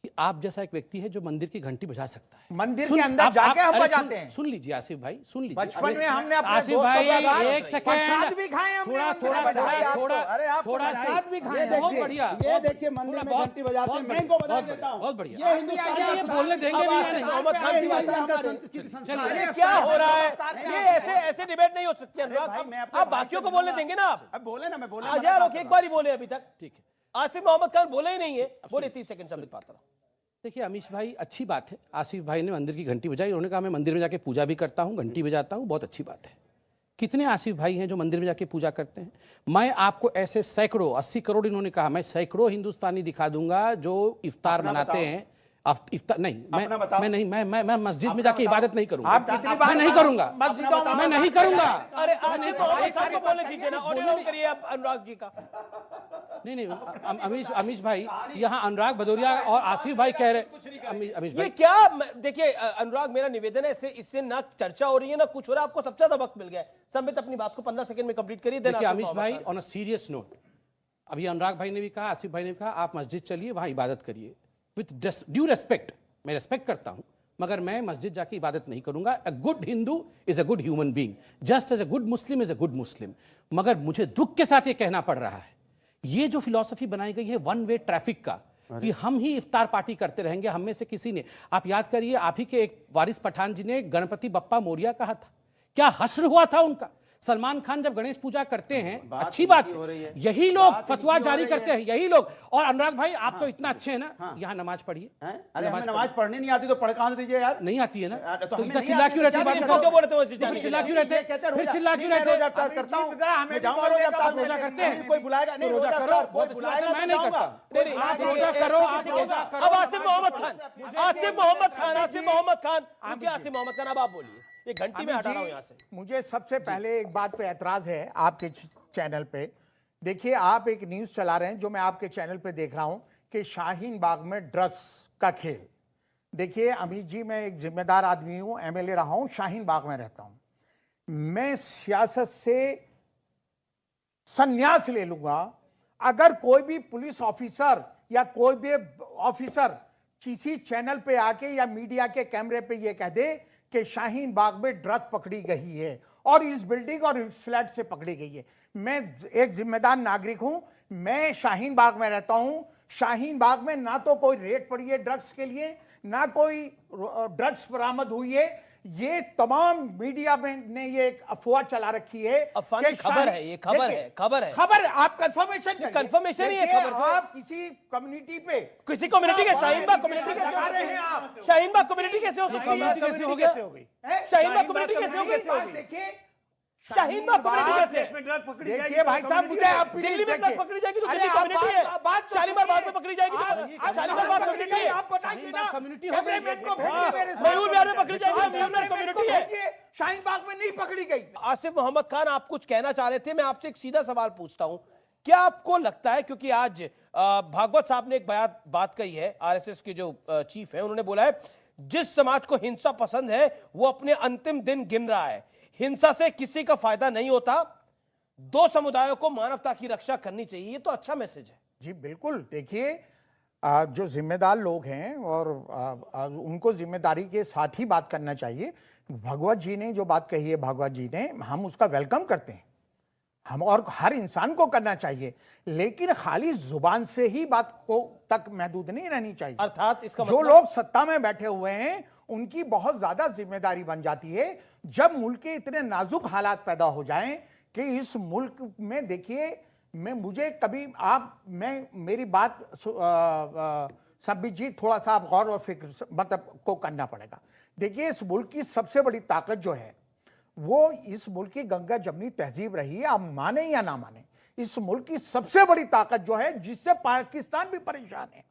कि आप जैसा एक व्यक्ति है जो मंदिर की घंटी बजा सकता है। मंदिर सुन- के अंदर आप- जाके हम अरे बजाते हैं। सुन लीजिए आसिफ भाई, सुन लीजिए। बचपन में हमने अपने आसिफ दोस्तों भाई का साथ एक प्रसाद सेकंड, भी खाए हमने, थोड़ा हमने थोड़ा बजाया थोड़ा आपको। थोड़ा अरे आपको थोड़ा बजाया। सा प्रसाद भी खाए। बहुत बढ़िया। ये देखिए मंदिर में घंटी बजाते हैं, मैं इनको बता देता हूँ। बहुत बढ़िया। ये हिंदुस्तान का ये बोलने देंगे अब भी या आसिफ नहीं? मोहम्मद खान की बात हिंदुस्तान का संस्कृति संस्कार ये है। क्या हो रहा है? ये ऐसे डिबेट नहीं हो सकती अनुराग। भाई, मैं अपने आप भाई बाकियों से को बोलने बोलूंगा। देंगे ना आप? अब बोले ना, मैं बोले आज यार एक बार ही बोले अभी तक। ठीक है, आसिफ मोहम्मद खान बोले ही नहीं है, बोले 30 सेकंड संबित पात्रा। देखिए अमीश भाई, अच्छी बात है, आसिफ भाई ने मंदिर की घंटी बजाई। उन्होंने कहा मैं मंदिर में जाके पूजा भी करता हूँ, घंटी बजाता हूँ, बहुत अच्छी बात है। कितने आसिफ भाई हैं जो मंदिर में जाके पूजा करते हैं? मैं आपको ऐसे सैकड़ों, 80 करोड़ इन्होंने कहा, मैं सैकड़ों हिंदुस्तानी दिखा दूंगा जो इफ्तार मनाते हैं। इफ्तार नहीं, मैं नहीं, मैं मस्जिद में जाके इबादत नहीं करूंगा। आप कितनी बार मैं नहीं करूंगा, मस्जिदों में मैं नहीं करूंगा। अरे आसिफ मोहम्मद खान को बोलने दीजिए ना, ऑडियो ऑन करिए आप अनुराग जी का। नहीं, अमीश भाई, यहाँ अनुराग भदौरिया और आसिफ भाई कह रहे, अमीश ये भाई क्या देखिए अनुराग, मेरा निवेदन है, इससे ना चर्चा हो रही है ना कुछ हो रहा है। आपको सबसे ज्यादा वक्त मिल गया है। संबित अपनी बात को 15 सेकंड में कंप्लीट करिए। देखिए अमीश भाई, ऑन अ सीरियस नोट, अभी अनुराग भाई ने भी कहा, आसिफ भाई ने भी कहा, आप मस्जिद चलिए, वहां इबादत करिए विथ ड्यू रेस्पेक्ट। मैं रेस्पेक्ट करता हूं, मगर मैं मस्जिद जाके इबादत नहीं करूंगा। A good Hindu is a good human being, just as a good Muslim is a good Muslim. मगर मुझे दुख के साथ ये कहना पड़ रहा है, ये जो फिलॉसफी बनाई गई है वन वे ट्रैफिक का, कि हम ही इफ्तार पार्टी करते रहेंगे, हम में से किसी ने, आप याद करिए, आप ही के एक वारिस पठान जी ने गणपति बप्पा मोरिया कहा था, क्या हश्र हुआ था उनका। सलमान खान जब गणेश पूजा करते हैं, बात अच्छी बात हो रही है। यही लोग बात फतवा इनकी हो जारी रही करते है। हैं, यही लोग। और अनुराग भाई आप तो इतना अच्छे हैं ना, हाँ। यहाँ नमाज पढ़िए। हैं? अरे हमें नमाज पढ़नी नहीं आती तो पढ़ कहाँ से दीजिए यार। नहीं आती है ना, तो तो हमें इतना नहीं चिल्ला आती क्यों तो रहते क्या हैं? करें? क्यों बोलते हो तो फिर चिल्ला क्यों रहते हैं? फिर चिल्ला क्यों रहते हैं? रोजा करता हूँ, हमें मैं जाऊंगा रोजा आप रोजा करते हैं? कोई बुलाएगा नहीं, रोजा रोजा करो, कोई बहुत अच्छी बात बुलाएगा है, मैं मैं नहीं जाऊंगा। करता। नहीं, आप रोजा करो, आप रोजा करो। अब आसिफ मोहम्मद खान, आसिफ मोहम्मद खान, आसिफ मोहम्मद खान, रुकिए आसिफ मोहम्मद खान, अब आप बोलिए। एक घंटी में हटा रहा हूं यहाँ से। मुझे सबसे पहले एक बात पे ऐतराज है आपके चैनल पे। देखिए, आप एक न्यूज चला रहे हैं जो मैं आपके चैनल पे देख रहा हूं कि शाहीन बाग में ड्रग्स का खेल। देखिए अमित जी, मैं एक जिम्मेदार आदमी हूं, एमएलए रहा हूं, शाहीन बाग में रहता हूं। मैं सियासत से संन्यास ले लूंगा अगर कोई भी पुलिस ऑफिसर या कोई भी ऑफिसर किसी चैनल पे आके या मीडिया के कैमरे पे ये कह दे कि शाहीन बाग में ड्रग पकड़ी गई है और इस बिल्डिंग और इस फ्लैट से पकड़ी गई है। मैं एक जिम्मेदार नागरिक हूं, मैं शाहीन बाग में रहता हूं। शाहीन बाग में ना तो कोई रेड पड़ी है ड्रग्स के लिए, ना कोई ड्रग्स बरामद हुई है। ये तमाम मीडिया में ने ये एक अफवाह चला रखी है। अफवाह कि नहीं, खबर है, ये खबर देखिए, है, खबर है। खबर आप कंफर्मेशन करिए। कंफर्मेशन ही है देखिए, खबर तो। आप किसी कम्युनिटी पे किसी कम्युनिटी के शाहीन बाग कम्युनिटी कैसे लगा हो रहे सकती हैं है? आप। शाहीन बाग कम्युनिटी कैसे हो सकती है? कम्युनिटी कैसे हो गया? हैं? शाहीन बाग कम्युनिटी कैसे हो गई? बात देखिए, शाहीन बाग कम्युनिटी कैसे है? देखिए भाई साहब, मुझे आप प्लीज दिल्ली में देखिए। ड्रग पकड़ी जाएगी तो अरे दिल्ली आप कम्युनिटी है। बात तो शालीमार बाग सुनिए। में पकड़ी जाएगी तो आप शालीमार बाग कम्युनिटी है। आप बताइए शाहीन ना, बाग कम्युनिटी हो कैमरे गई। मैन को भेजिए हाँ, मेरे साथ। मयूर विहार में पकड़ी जाएगी तो मयूर विहार कम्युनिटी है। भेजिए, शाहीन बाग में नहीं पकड़ी गई। आसिफ मोहम्मद खान, आप कुछ कहना चाह रहे थे, मैं आपसे एक सीधा सवाल पूछता हूं। क्या आपको लगता है, क्योंकि आज भागवत साहब ने एक बात कही है, आरएसएस के जो चीफ है, उन्होंने बोला है जिस समाज को हिंसा पसंद है वो अपने अंतिम दिन गिन रहा है, हिंसा से किसी का फायदा नहीं होता, दो समुदायों को मानवता की रक्षा करनी चाहिए। ये तो अच्छा मैसेज है। जी बिल्कुल। देखिए, जो जिम्मेदार लोग हैं और उनको जिम्मेदारी के साथ ही बात करना चाहिए। भगवत जी ने जो बात कही है, भागवत जी ने, हम उसका वेलकम करते हैं, हम और हर इंसान को करना चाहिए, लेकिन खाली जुबान से ही बात को तक महदूद नहीं रहनी चाहिए। अर्थात इसका जो मतलब लोग सत्ता में बैठे हुए हैं उनकी बहुत ज्यादा जिम्मेदारी बन जाती है जब मुल्क के इतने नाजुक हालात पैदा हो जाएं कि इस मुल्क में, देखिए मेरी बात सब्बी जी, थोड़ा सा आप गौर और फिक्र मतलब को करना पड़ेगा। देखिए, इस मुल्क की सबसे बड़ी ताकत जो है वो इस मुल्क की गंगा जमनी तहजीब रही है, आप माने या ना माने। इस मुल्क की सबसे बड़ी ताकत जो है, जिससे पाकिस्तान भी परेशान है,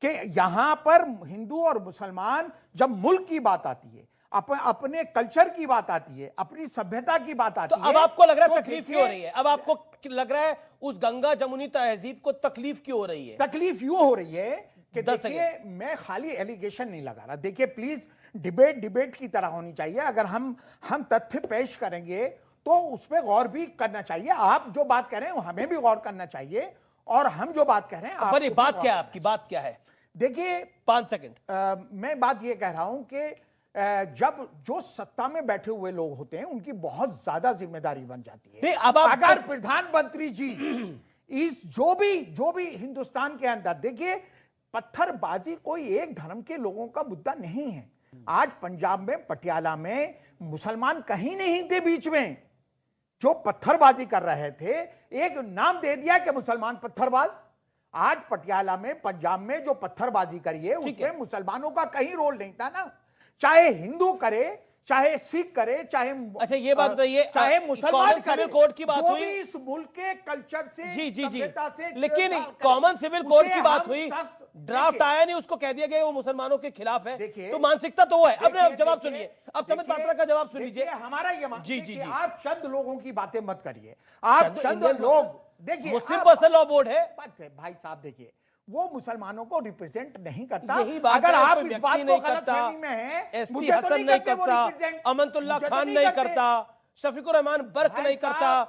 कि यहां पर हिंदू और मुसलमान जब मुल्क की बात आती है, अपने कल्चर की बात आती है, अपनी सभ्यता की बात आती तो है, अब आपको लग रहा है तो तकलीफ क्यों हो रही है? अब आपको लग रहा है उस गंगा जमुनी तहजीब को तकलीफ क्यों हो रही है? तकलीफ यूं हो रही है कि 10 देखिए, मैं खाली एलिगेशन नहीं लगा रहा। देखिए प्लीज, डिबेट की तरह होनी चाहिए। अगर हम तथ्य पेश करेंगे तो उस पर गौर भी करना चाहिए। आप जो बात कह रहे हैं हमें भी गौर करना चाहिए, और हम जो बात कह रहे हैं बड़ी बात क्या है आपकी? बात क्या है? देखिए 5 सेकंड। मैं बात ये कह रहा हूं कि जब जो सत्ता में बैठे हुए लोग होते हैं उनकी बहुत ज्यादा जिम्मेदारी बन जाती है। नहीं, अब आप अगर प्रधानमंत्री जी इस जो भी हिंदुस्तान के अंदर, देखिए पत्थरबाजी कोई एक धर्म के लोगों का मुद्दा नहीं है। आज पंजाब में, पटियाला में मुसलमान कहीं नहीं थे बीच में जो पत्थरबाजी कर रहे थे, एक नाम दे दिया कि मुसलमान पत्थरबाज। आज पटियाला में, पंजाब में जो पत्थरबाजी करी है उसमें मुसलमानों का कहीं रोल नहीं था ना। चाहे हिंदू करे, चाहे सिख करे, चाहे अच्छा ये बात बताइए, चाहे मुसलमान करे, सिविल कोड की बात जो हुई, भी इस मुल्क के कल्चर से, जी, सभ्यता से, लेकिन छेड़छाड़ कॉमन सिविल कोड उसे की बात हम हुई, सख्त- ड्राफ्ट देखिए, आया नहीं, उसको कह दिया गया वो मुसलमानों के खिलाफ है। देखिए, तो मानसिकता तो वो है। अब देखिए, जवाब देखिए, सुनिए, अब समित देखिए, पात्रा का जवाब सुन लीजिए। देखिए, हमारा ये जी, जी, जी। आप चंद लोगों की बातें मत करिए। आप चंद चंद इंडियन लोग, देखिए मुस्लिम आप- पर्सनल लॉ बोर्ड है। बात है भाई साहब, देखिए वो मुसलमानों को रिप्रेजेंट नहीं करता। यही बात अगर है, आप कोई इस व्यक्ति बात को नहीं गलत करता, फहमी में है, एसपी मुझे तो हसन नहीं करते वो करता, represent, अमनतुल्ला मुझे तो खान नहीं नहीं करते। करता, शफीकुर रहमान बर्क भाई नहीं करता,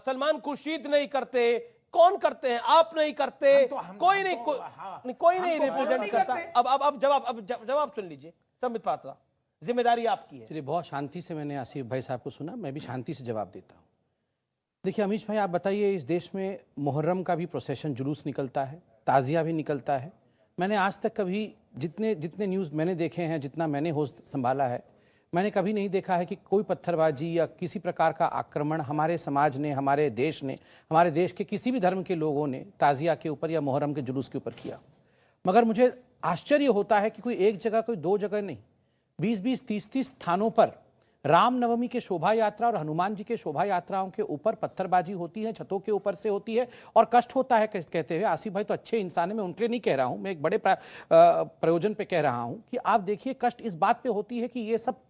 सलमान खुर्शीद नहीं करते, कौन करते हैं? आप नहीं करते, कोई नहीं रिप्रेजेंट करता। अब जवाब सुन लीजिए समित पात्रा, जिम्मेदारी आपकी है। चलिए, बहुत शांति से मैंने आसिफ भाई साहब को सुना, मैं भी शांति से जवाब देता हूँ। देखिए अमीश भाई, आप बताइए, इस देश में मुहर्रम का भी प्रोसेशन, जुलूस निकलता है, ताज़िया भी निकलता है। मैंने आज तक कभी जितने न्यूज़ मैंने देखे हैं, जितना मैंने होस्ट संभाला है, मैंने कभी नहीं देखा है कि कोई पत्थरबाजी या किसी प्रकार का आक्रमण हमारे समाज ने, हमारे देश ने, हमारे देश के किसी भी धर्म के लोगों ने ताजिया के ऊपर या मुहर्रम के जुलूस के ऊपर किया। मगर मुझे आश्चर्य होता है कि कोई एक जगह, कोई दो जगह नहीं, 20-20, 30-30 स्थानों पर रामनवमी के शोभा यात्रा और हनुमान जी के शोभा यात्राओं के ऊपर पत्थरबाजी होती है, छतों के ऊपर से होती है और कष्ट होता है। कहते हुए आसिफ भाई तो अच्छे इंसान है, मैं उनके लिए नहीं कह रहा हूं, मैं एक बड़े प्रयोजन पे कह रहा हूं कि आप देखिए कष्ट इस बात पे होती है कि ये सब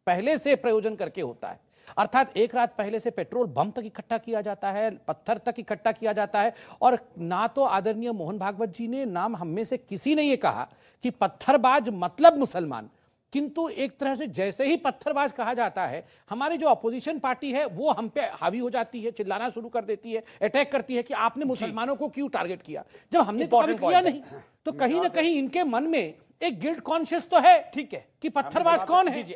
पहले से प्रयोजन करके होता है। अर्थात एक रात पहले से पेट्रोल बम तक इकट्ठा किया जाता है, पत्थर तक इकट्ठा किया जाता है और ना तो आदरणीय मोहन भागवत जी ने, नाम हम में से किसी ने ये कहा कि पत्थरबाज मतलब मुसलमान, किंतु एक तरह से जैसे ही पत्थरबाज कहा जाता है, हमारी जो अपोजिशन पार्टी है वो हम पे हावी हो जाती है, चिल्लाना शुरू कर देती है, अटैक करती है कि आपने मुसलमानों को क्यों टारगेट किया, जब हमने तो कभी किया नहीं। तो कहीं ना कहीं इनके मन में एक गिल्ट कॉन्शियस तो है, ठीक है, कि पत्थरबाज कौन है। जी जी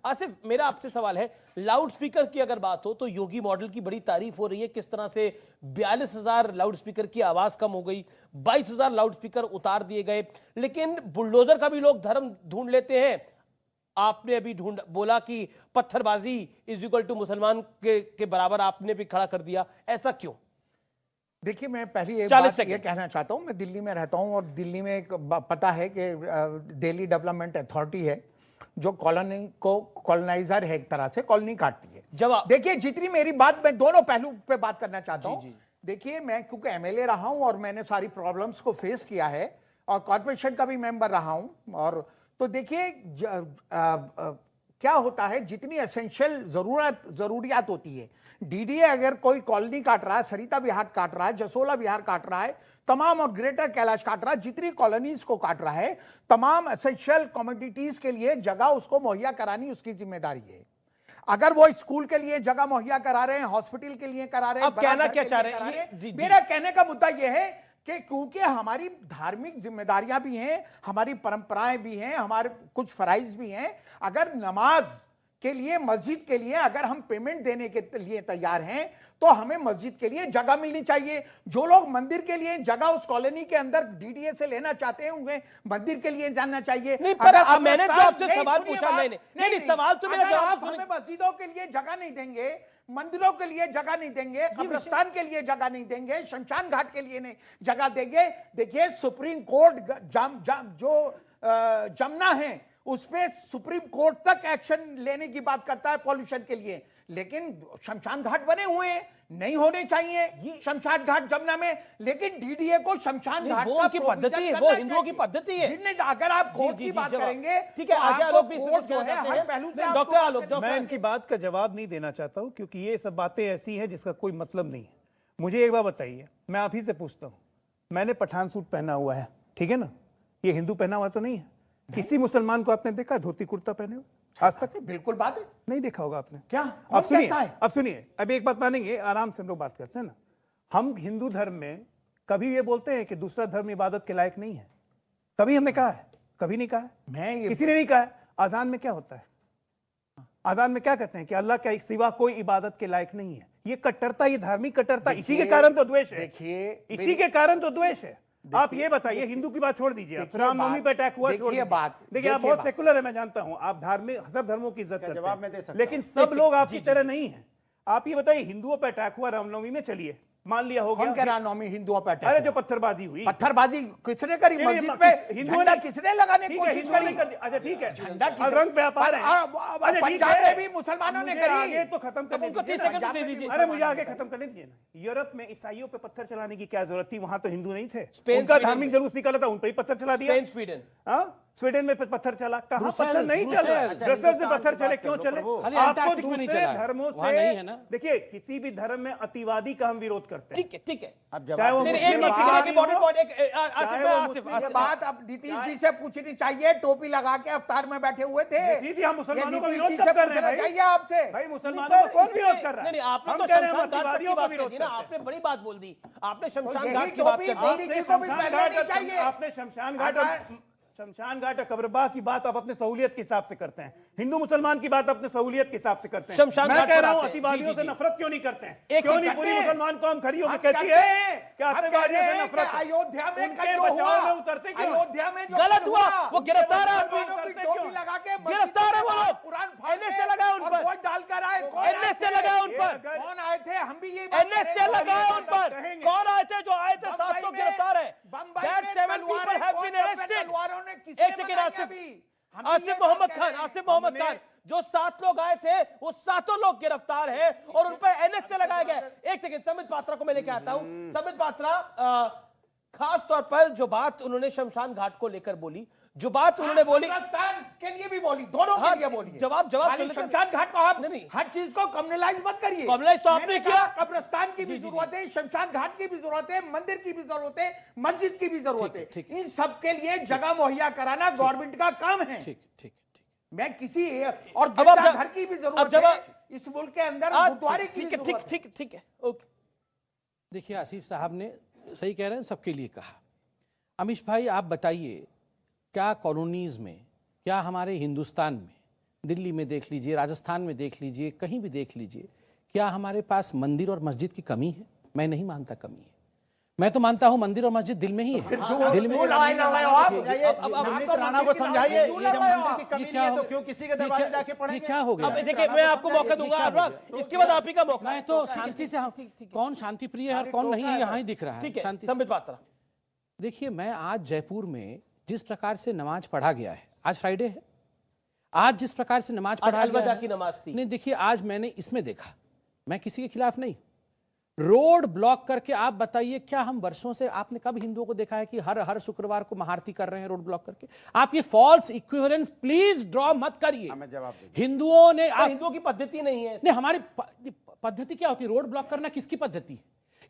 आसिफ मेरा आपसे सवाल है, लाउड स्पीकर की अगर बात हो तो योगी मॉडल की बड़ी तारीफ हो रही है, किस तरह से 42,000 लाउड स्पीकर की आवाज कम हो गई, 22,000 लाउड स्पीकर उतार दिए गए, लेकिन बुलडोजर का भी लोग धर्म ढूंढ लेते हैं। आपने अभी बोला कि पत्थरबाजी इज इक्वल टू मुसलमान के बराबर आपने भी खड़ा कर दिया, ऐसा क्यों? देखिए, मैं पहली एक बात ये कहना चाहता हूं, मैं दिल्ली में रहता हूं और दिल्ली में एक पता है कि दिल्ली डेवलपमेंट अथॉरिटी है जो कॉलोनी को, कॉलोनाइजर है, एक तरह से कॉलोनी काटती है। जवाब देखिए, जितनी मेरी बात, मैं दोनों पहलू पे बात करना चाहता हूं। देखिए, मैं क्योंकि एमएलए रहा हूं और मैंने सारी प्रॉब्लम्स को फेस किया है और कॉर्पोरेशन का भी मेंबर रहा हूं, और तो देखिए क्या होता है, जितनी एसेंशियल जरूरियात होती है, डीडीए अगर कोई कॉलोनी काट रहा है, सरिता विहार काट रहा है, जसोला विहार काट रहा है, तमाम और ग्रेटर कैलाश काट रहा है, जितनी कॉलोनीज को काट रहा है, तमाम एसेंशियल कमोडिटीज के लिए जगह उसको मुहैया करानी उसकी जिम्मेदारी है। अगर वो स्कूल के लिए जगह मुहैया करा रहे हैं, हॉस्पिटल के लिए करा रहे हैं, अब कहना क्या चाह रहे हैं? मेरा कहने का मुद्दा यह है कि क्योंकि हमारी धार्मिक जिम्मेदारियां भी हैं, हमारी परंपराएं भी हैं, हमारे कुछ फराइज भी हैं, अगर नमाज के लिए, मस्जिद के लिए अगर हम पेमेंट देने के लिए तैयार हैं तो हमें मस्जिद के लिए जगह मिलनी चाहिए। जो लोग मंदिर के लिए जगह उस कॉलोनी के अंदर डीडीए से लेना चाहते हैं, उन्हें मंदिर के लिए जानना चाहिए। नहीं, पर मैंने जो आपसे सवाल पूछा, नहीं, सवाल तो मेरा जवाब आप हमें मस्जिदों के लिए जगह नहीं देंगे, मंदिरों के लिए जगह नहीं देंगे, कब्रिस्तान के लिए जगह नहीं देंगे, शमशान घाट के लिए नहीं जगह देंगे। देखिए, सुप्रीम कोर्ट जो जमुना है उस पे सुप्रीम कोर्ट तक एक्शन लेने की बात करता है पॉल्यूशन के लिए, लेकिन शमशान घाट बने हुए हैं, नहीं होने चाहिए शमशान घाट जमुना में, लेकिन डीडीए को शमशान घाट वो उनकी पद्धति है, वो हिंदुओं की पद्धति है। अगर आप कोर्ट की बात करेंगे, ठीक है, डॉक्टर आलोक, मैं इनकी बात का जवाब नहीं देना चाहता हूं क्योंकि ये सब बातें ऐसी हैं जिसका कोई मतलब नहीं है। मुझे एक बात बताइए, मैं आप ही से पूछता हूं, मैंने पठान सूट पहना हुआ है, ठीक है ना, ये हिंदू पहना हुआ तो नहीं है। किसी मुसलमान को आपने देखा धोती कुर्ता पहने हुए आज तक? बिल्कुल बात है, नहीं देखा होगा आपने। क्या? अब सुनिए, अब एक बात मानेंगे, आराम से हम लोग बात करते हैं ना। हम हिंदू धर्म में कभी ये बोलते हैं कि दूसरा धर्म इबादत के लायक नहीं है? कभी हमने कहा है? कभी नहीं कहा है, किसी ने नहीं कहा है। अजान में क्या होता है? अजान में क्या कहते हैं कि अल्लाह के सिवा कोई इबादत के लायक नहीं है। ये कट्टरता, ये धार्मिक कट्टरता, इसी के कारण तो द्वेष है। देखिए, इसी के कारण तो द्वेष है। आप ये बताइए, हिंदू की बात छोड़ दीजिए, रामनवमी पे अटैक हुआ, छोड़ दीजिए। देखिए, आप बहुत सेकुलर है, मैं जानता हूं, आप धार्मिक सब धर्मों की इज्जत करते हैं, लेकिन सब लोग आपकी तरह नहीं है। आप ये बताइए, हिंदुओं पे अटैक हुआ रामनवमी में, चलिए मान लिया हो गया। कौन कह रहा नवमी हिंदुओं पे अटैक? अरे जो पत्थरबाजी हुई, पत्थरबाजी किसने करी? मस्जिद पे झंडा किसने लगाने की कोशिश करी? अच्छा ठीक है, झंडा रंग व्यापार है, पंजाब में भी मुसलमानों ने करी। ये तो खत्म करने दीजिए। अरे मुझे आगे खत्म करने दीजिए ना। यूरोप में ईसाइयों पे पत्थर चलाने की क्या जरूरत थी? वहां तो हिंदू नहीं थे, उनका धार्मिक जुलूस निकला था, उन पर ही पत्थर चला दिया। स्वीडन में पत्थर चला, कहां पत्थर नहीं चला? ब्रसेल्स में पत्थर चले, क्यों चले? आपको दूसरे धर्मों से, देखिए, किसी भी धर्म में अतिवादी का हम विरोध करते हैं, ठीक है। बात अब नीतीश जी से पूछनी चाहिए, टोपी लगा के अवतार में बैठे हुए थे। हम मुसलमानों का विरोध कब कर रहे हैं? चाहिए आपसे भाई, मुसलमानों को कौन विरोध कर रहा है? नहीं, आपने तो शमशान घाट की बात कर दी ना, आपने बड़ी बात बोल दी, आपने शमशान घाट की बात कर दी। आपने शमशान घाट शमशान घाट और कब्रबाह की बात आप अपने सहूलियत के हिसाब से करते हैं, हिंदू मुसलमान की बात अपने सहूलियत के हिसाब से करते हैं। शमशान मैं घाट कह पर रहा हूं आते हैं। अतिवादियों जी, से जी। नफरत क्यों नहीं करते हैं? एक क्यों एक नहीं करते पूरी हैं। मुसलमान कौम खड़ी होकर हम कहती कहते है हैं, कि हम अतिवादियों कहते से हैं नफरत कि है। अयोध्या में उनके कल जो बचाव हुआ, में उतरते क्यों? अयोध्या में जो गलत कल हुआ, वो गिरफ्तार है मुसलमानों की करते टोपी क्यों? लगा के गिरफ्तार है वो लोग। कुरान फाड़ के NSA लगा उन और पर। वोट डालकर आए। कौन NSA आए थे? लगा उन पर। कौन आए थे? हम भी यही बात NSA करेंगे। लगा उन पर। कहेंगे। कौन आए थे? जो आए थे 7 बम्बई लोग में- गिरफ्तार है। बम्बई That में 7 people तलवारें have कौन been पे arrested. तलवारों ने किसे एक सेकंड बनाया आसिफ, अभी? हम भी आसिफ ये मोहम्मद बात खान, कह रहे हैं। आसिफ मोहम्मद हमने- खान, जो 7 लोग आए थे वो 7 लोग गिरफ्तार हैं और उन पर NSA लगाया गया है। एक सेकंड, संबित पात्रा को मैं लेके आता हूं। संबित पात्रा, खास तौर पर जो बात उन्होंने शमशान घाट को लेकर बोली, जो बात उन्होंने बोली, कब्रिस्तान के लिए भी बोली, दोनों हाँ, के लिए बोली। जवाब खाली सुन लेते हैं। शमशान घाट को आप नहीं, नहीं। हर चीज को कम्युनलाइज मत करिए। कम्युनलाइज तो आपने मैंने किया। कहा कब्रिस्तान की भी जी, जी, जरूरत है, शमशान घाट की भी जरूरत है, मंदिर की भी जरूरत है, मस्जिद की भी जरूरत है। ठीक इन सब के लिए जगह मुहैया कराना गवर्नमेंट का काम है। ठीक ठीक ठीक। मैं किसी और अब आप गिरजाघर की भी अब जरूरत जब है, इस मुल्क के अंदर गुरुद्वारे की भी ठीक है, जरूरत है। ठीक है, ओके। देखिए आसिफ साहब ने सही कह रहे हैं, सबके लिए कहा। अमीश भाई आप बताइए, क्या कॉलोनीज में, क्या हमारे हिंदुस्तान में, दिल्ली में देख लीजिए, राजस्थान में देख लीजिए, कहीं भी देख लीजिए, क्या हमारे पास मंदिर और मस्जिद की कमी है? मैं नहीं मानता कमी है। मैं तो मानता हूं मंदिर और मस्जिद दिल में ही है। दिल में राणा को समझाइए, ये जब मंदिर की कमी नहीं है तो क्यों किसी के दरबार जाके ये पढ़ेंगे? क्या हो गया? अब देखिए, मैं आपको मौका दूंगा अनुराग, इसके बाद आप ही का मौका। मैं तो शांति से, कौन शांति प्रिय है और कौन नहीं है यहाँ ही दिख रहा है। ठीक है, शांति से। संबित पात्रा। देखिए, मैं आज जयपुर में जिस प्रकार से नमाज पढ़ा गया है, आज फ्राइडे है, आज जिस प्रकार से नमाज आज पढ़ा अलविदा गया है, की नमाज थी। नहीं देखिए, आज मैंने इसमें देखा, मैं किसी के खिलाफ नहीं, रोड ब्लॉक करके आप बताइए, क्या हम वर्षों से, आपने कब हिंदुओं को देखा है कि हर शुक्रवार को महाआरती कर रहे हैं रोड ब्लॉक करके? आप ये फॉल्स इक्विवेलेंस प्लीज ड्रॉ मत करिए। मैं जवाब दूंगा। हिंदुओं ने पर हिंदुओं की पद्धति नहीं है। नहीं, हमारी पद्धति क्या होती है? रोड ब्लॉक करना किसकी पद्धति है?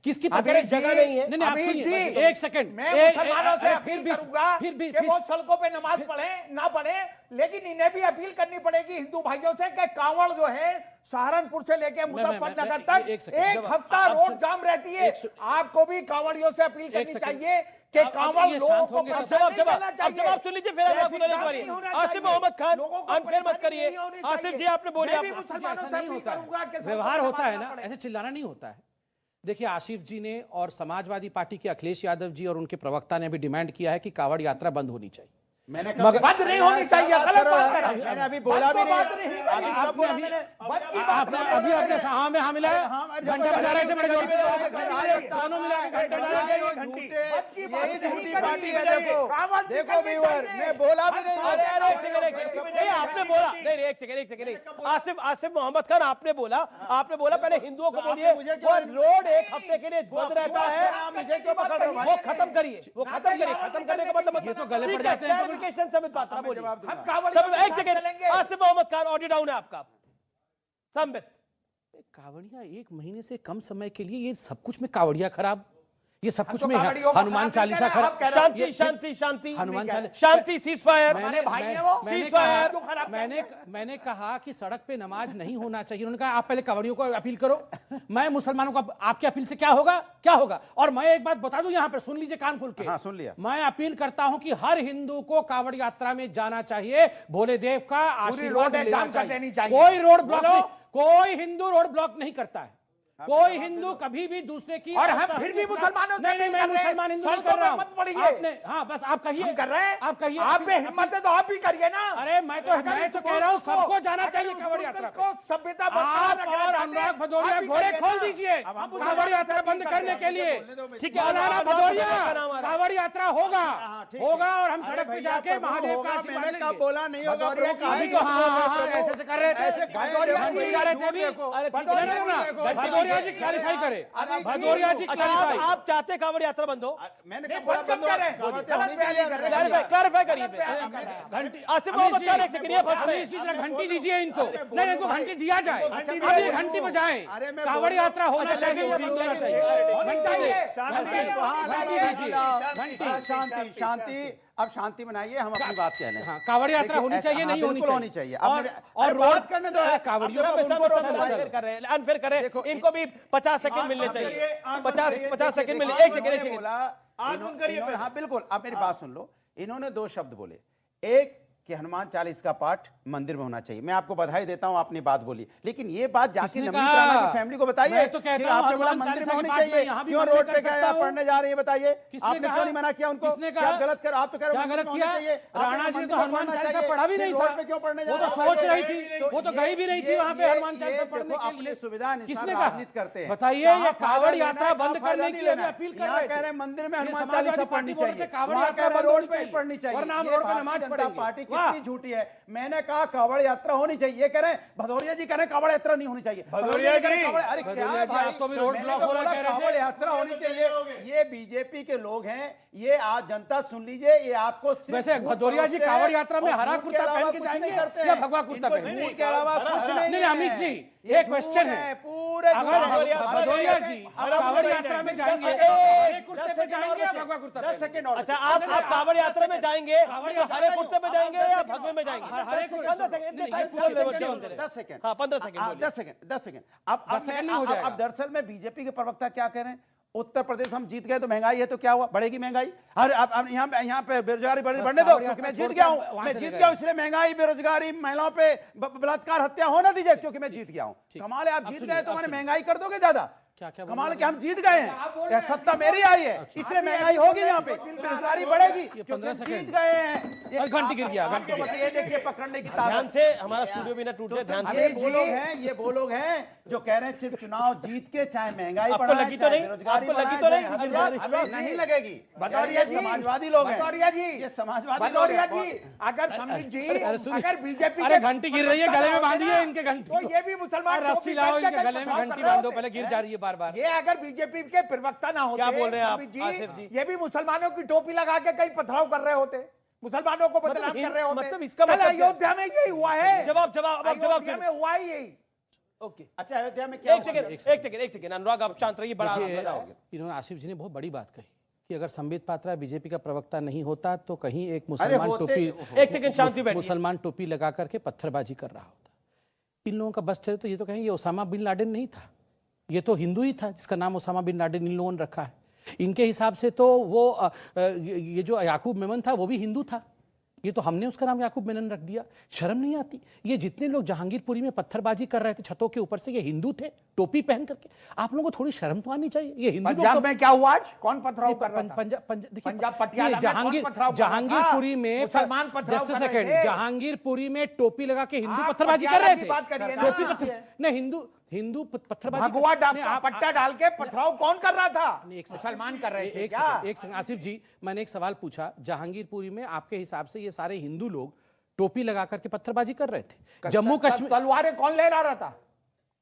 किसकी अगर पद्धति? जगह नहीं है। नहीं, आप अमीर सुनिए, जी, एक सेकंड, मैं मुसलमानों से अपील करूंगा फिर भी कि वो सड़कों पे नमाज पढ़े ना पढ़े, लेकिन इन्हें भी अपील करनी पड़ेगी हिंदू भाइयों से कि कांवड़ जो है सहारनपुर से लेकर मुजफ्फरनगर तक एक हफ्ता रोड जाम रहती है। आपको भी कांवड़ियों से अपील करनी चाहिए कि कांवड़ लोगों को जवाब सुन लीजिए, फिर हम आपको देने वाली है। आसिफ मोहम्मद खान, अनफेयर मत करिए। आसिफ जी, आपने बोले, आप ऐसा नहीं होता है, व्यवहार होता है ना, ऐसे चिल्लाना नहीं होता है। देखिए, आसिफ जी ने और समाजवादी पार्टी के अखिलेश यादव जी और उनके प्रवक्ता ने भी डिमांड किया है कि कांवड़ यात्रा बंद होनी चाहिए। मैंने मगर बंद नहीं होनी चाहिए, गलत बात कर रहे हैं। मैंने अभी बोला भी नहीं। आपने अभी अपने हाँ में हाँ मिलाया, घंटा बजा रहे थे बड़े जोर से, दोनों मिला के घंटा बजा रहे थे। यही झूठी पार्टी है। देखो व्यूअर, मैं बोला भी नहीं। अरे एक सेकंड, नहीं आपने बोला, नहीं एक सेकंड, आसिफ मोहम्मद खान, आपने बोला पहले हिंदुओं को बोलिए वो रोड एक हफ्ते के लिए बंद रहता है, मुझे क्यों पकड़ रहे हो? वो खत्म करिए, खत्म करने का मतलब ये तो गले पड़ जाते हैं। क्लैरिफिकेशन समित पात्रा बोलिए। एक second, Asif Mohammad Khan, audio down है आपका। संबित, कावड़िया एक महीने से कम समय के लिए, ये सब कुछ में कावड़िया खराब, ये सब कुछ में कावड़ियों को हनुमान खराब चालीसा नहीं कह रहे, खराब। आप कह रहे हो। शांति, हनुमान चालीसा, शांति, सीजफायर। मैंने कहा कि सड़क पे नमाज नहीं होना चाहिए। उन्होंने कहा आप पहले कावड़ियों को अपील करो। मैं मुसलमानों को, आपकी अपील से क्या होगा? और मैं एक बात बता दूं, यहाँ पे सुन लीजिए कान खोल के। हाँ, सुन लिया। मैं अपील करता हूं कि हर हिंदू को कावड़ यात्रा में जाना चाहिए, भोले देव का आशीर्वाद लेना चाहिए। कोई रोड ब्लॉक नहीं, कोई हिंदू रोड ब्लॉक नहीं करता है। कोई हिंदू कभी भी दूसरे की, और हम फिर भी मुसलमानों से नहीं, मैं मुसलमान हिंदू नहीं कर रहा हूं। मत पड़िए। आपने, हाँ बस आप कहिए, कर रहे हैं, आप कहिए, आप में हिम्मत है तो आप भी करिए ना। अरे मैं तो कह रहा हूँ सबको जाना चाहिए कांवड़ यात्रा को, सभ्यता आप और अनुराग भदौरिया घोड़े खोल दीजिए कांवड़ यात्रा बंद करने के लिए। ठीक है, मौलाना भदौरिया, कांवड़ यात्रा होगा और हम सड़क पे जाके महादेव का आशीर्वाद लेंगे। कब बोला नहीं होगा? अभी तो हाँ ऐसे कर रहे थे, भदौरिया जी क्लैरिफाई करे, भदौरिया जी क्लैरिफाई। आप चाहते कांवड़ यात्रा बंद हो? मैंने नहीं, कब बोला बंद कब कर रहे हैं? बोलिए। गलत बयानी कर रहे हैं। क्लैरिफाई करिए। घंटी, आसिफ मोहम्मद खान, एक सेकंड, ये फंस रहे हैं। इसी तरह घंटी दीजिए इनको, नहीं इनको घंटी दिया जाए, अभी घंटी बजाएं। कांवड़ यात्रा होना चाहिए, बंद होना चाहिए। शांति, अब शांति बनाइए, हम अपनी बात कह रहे हैं। कांवड़ यात्रा होनी चाहिए, नहीं होनी चाहिए। और रोड करने दो कांवड़ियों को, अनफेयर कर रहे हैं। इनको भी 50 सेकंड मिलने चाहिए, 50 सेकंड मिलने। एक सेकंड, हाँ बिल्कुल, आप मेरी बात सुन लो। इन्होंने दो शब्द बोले, एक कि हनुमान चालीस का पाठ मंदिर में होना चाहिए। मैं आपको बधाई देता हूं, आपने बात बोली, लेकिन ये बात जाके किसने नवनीत कहा? राणा की फैमिली को बताइए मैं तो कहता कि हूं आपने बोला हनुमान मंदिर में चालीसा होनी के पाठ में चाहिए, यहाँ भी क्यों मंदिर रोड कर पे गए सकता आप हूं? पढ़ने जा रहे हैं, बताइए किसने आपने कहा? क्यों नहीं मना किया उनको? किसने कि कहा? आप गलत कर, आप तो कह रहे हो क्या मंदिर गलत में किया? होना चाहिए, राणा आपने जी ने मंदिर तो में हनुमान पढ़ना चालीसा चाहिए, पढ़ा भी फिर नहीं रोड था। पे क्यों पढ़ने जा वो तो रहे हो? सोच रही थी, तो वो तो गई भी नहीं थी वहां पे हनुमान चालीसा पढ़ने के अपने लिए। सुविधा अनुसार किसने कहा? राजनीति करते हैं। बताइए, कहाँ ये कांवड़ फायदा यात्रा लेना है, बंद कहाँ फायदा करने नहीं की लेना है। अपील कर यहाँ रहे कह थे। रहे हैं मंदिर में ये हनुमान समाजवादी चालीसा पार्टी पढ़नी बोल रहे थे, चाहिए, कांवड़ वहाँ यात्रा कह रहे हैं बंद रोड होनी पे ही पढ़नी चाहिए, चाहिए। वरना हम ये रोड पे भारतीय नमाज जनता पढ़ेंगे। पार्टी वाह। कितनी झूठी है। मैंने कहा कांवड़ यात्रा होनी चाहिए, ये कह रहे हैं भदौरिया जी कह रहे हैं कांवड़ यात्रा नहीं होनी चाहिए। भदौरिया कह रहे हैं जी, कांवड़- अरे क्या भदौरिया जी, भाई, आप तो भी रोड मैंने ब्लॉक तो हो रहा बोला कह रहे थे। कांवड़ यात्रा होनी चाहिए। ये बीजेपी के लोग हैं, ये आज जनता सुन लीजिए, ये आपको सिर्फ वैसे झूठ भदौरिया जी परोसते हैं कांवड़ यात्रा में और हरा झूठ के कुर्ता अलावा पहन के कुछ जाएंगे नहीं करते या हैं। भगवा कुर्ता इनको पहनेंगे? झूठ के अलावा कुछ नहीं नहीं, है। अमित जी, ये एक क्वेश्चन झूठ है। पूरे अगर झूठ। भदौरिया जी कांवड़ यात्रा में जाएंगे, हरे कुर्ते पे जाएंगे या भगवा कुर्ता 10 पहनेंगे? सेकंड और अच्छा, आप कांवड़ यात्रा में जाएंगे कांवड़ तो हरे कुर्ते में जाएंगे या भगवे में जाएंगे? हरे कुर्ते- 15 सेकंड, नहीं, इतने ये टाइम पूछिए, बच्चे पूछिए होते हैं। 10 सेकंड। हाँ, 15 सेकंड बोलिए। 10 सेकंड 10 सेकंड। अब 10 सेकंड नहीं हो जाएगा। अब दरअसल में बीजेपी के प्रवक्ता क्या कह रहे हैं, उत्तर प्रदेश हम जीत गए तो महंगाई है, तो क्या हुआ, बढ़ेगी महंगाई। अरे अब यहाँ पे बेरोजगारी बढ़ने दो, क्योंकि मैं जीत गया हूँ, मैं जीत गया हूँ, इसलिए महंगाई, बेरोजगारी, महिलाओं पे बलात्कार, हत्या होना दीजिए, क्योंकि मैं जीत गया हूँ। कमाल है, आप जीत गए तो मैंने महंगाई कर दोगे ज्यादा। क्या कमाल है कि हम जीत गए हैं, या सत्ता मेरी आई है, इसलिए महंगाई होगी, यहाँ पे बेरोजगारी बढ़ेगी, क्योंकि हम 15 जीत सेकंड। गए हैं। और घंटी गिर गया, आपको घंटी गिर बस ये देखिए पकड़ने की ध्यान ताकत। से, हमारा स्टूडियो भी ना टूट जाए, ध्यान से। ये वो लोग हैं जो कह रहे हैं सिर्फ चुनाव जीत के चाहे महंगाई आपको बढ़ाए, लगी तो चाहे नहीं? बेरोजगारी आपको लगी बढ़ाए, तो नहीं? चाहे अनुराग, हमें नहीं लगेगी। भदौरिया जी, समाजवादी लोग हैं, भदौरिया जी, ये समाजवादी लोग भदौरिया हैं। जी, अगर संबित जी, अरे सुनिए, अगर बीजेपी अरे घंटी गिर रही है, गले में बांधिए इनके घंटी तो को। ये भी मुसलमान रस्सी टोपी लाओ पहन के इनके गले में, पथराव घंटी कर रहे बांधो, होते। पहले गिर जा रही है बार बार। ये अगर बीजेपी के प्रवक्ता ना होते, क्या बोल रहे हैं आप, संबित आसिफ जी? ये भी मुसलमानों की टोपी लगा के कहीं पथराव कर रहे होते, मुसलमानों को बदनाम कर रहे होते। मतलब इसका कल मतलब क्या? अयोध्या में यही हुआ है। जवाब अब जवाब अयोध्या में हुआ ही यही। ओके, अच्छा अयोध्या में क्या एक सेकंड अनुराग, आप शांत रहिए, बड़ा देखिए, आराम लगाओगे। इन्होंने आसिफ जी ने बहुत बड़ी बात कही कि अगर संबित पात्रा बीजेपी का प्रवक्ता नहीं होता तो कहीं एक मुसलमान टोपी, एक सेकंड शांति बैठिए। मुसलमान टोपी लगा करके पत्थरबाजी कर रहा होता। इन लोगों का बस चले तो ये तो कहें ये ओसामा बिन लादेन नहीं था, ये तो हिंदू ही था जिसका नाम ओसामा बिन लादेन इन लोगों ने रखा है। इनके हिसाब से तो वो ये जो याकूब मेमन था वो भी हिंदू था, ये तो हमने उसका नाम याकूब मेनन रख दिया। शर्म नहीं आती? ये जितने लोग जहांगीरपुरी में पत्थरबाजी कर रहे थे छतों के ऊपर से, ये हिंदू थे टोपी पहन करके। आप लोगों को थोड़ी शर्म तो आनी चाहिए। ये हिंदू पंजाब में क्या हुआ आज? कौन पथराव कर रहा था? देखिए, पंजाब पटियाला में कौन पथराव कर रहा था? जहांगीरपुरी में मुसलमान पथराव जस्ट कर रहे सेकंड, थे। जहांगीरपुरी में टोपी लगा के हिंदू आप पत्थरबाजी कर पटियाला रहे की थे। बात करिए ना। टोपी नहीं, हिंदू पत्थरबाजी भगवा नहीं, आप- पट्टा डाल के पथराव कौन कर रहा था? एक सेकंड, मुसलमान कर रहे थे एक क्या? सेकंड, एक सेकंड आसिफ जी, मैंने एक सवाल पूछा। जहांगीरपुरी में आपके हिसाब से ये सारे हिंदू लोग टोपी लगा करके पत्थरबाजी कर रहे थे? जम्मू कश्मीर तलवारें कौन लहरा रहा था?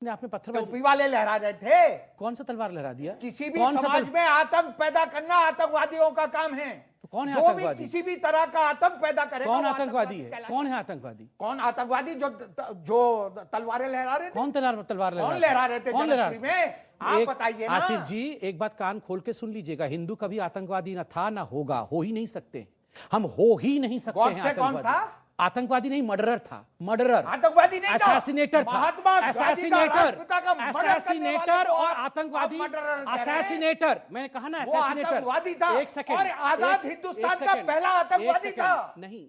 ने आपने पत्थरबाजी, टोपी वाले लहरा रहे थे। कौन सा तलवार लहरा दिया? किसी भी कौन सा समाज में आतंक पैदा करना आतंकवादियों का काम है। तो कौन है जो भी आतंकवादी? किसी भी तरह का आतंक पैदा करेगा कौन वो आतंकवादी है? कहलाता कौन है आतंकवादी? कौन आतंकवादी? जो तलवारें लहरा रहे थे। कौन तलवार कौन लहरा रहे थे कौन लहरा जनकपुरी में? आप बताइए ना। आसिफ जी एक बात कान खोल के सुन लीजिएगा, हिंदू कभी आतंकवादी ना था ना होगा, हो ही नहीं सकते। हम हो ही नहीं सकते गॉड हैं से कौन आतंकवादी। था? आतंकवादी नहीं, मर्डरर था, मर्डरर। आतंकवादी नहीं था, असैसिनेटर था, महात्मा गांधी का राष्ट्रपिता का मर्डर करने वाले असैसिनेटर को और आप आतंकवादी। मर्डरर कह रहे हैं। असैसिनेटर, मैंने कहा ना वो असैसिनेटर। आतंकवादी था एक सेकंड, और आजाद हिंदुस्तान का पहला आतंकवादी था। नहीं,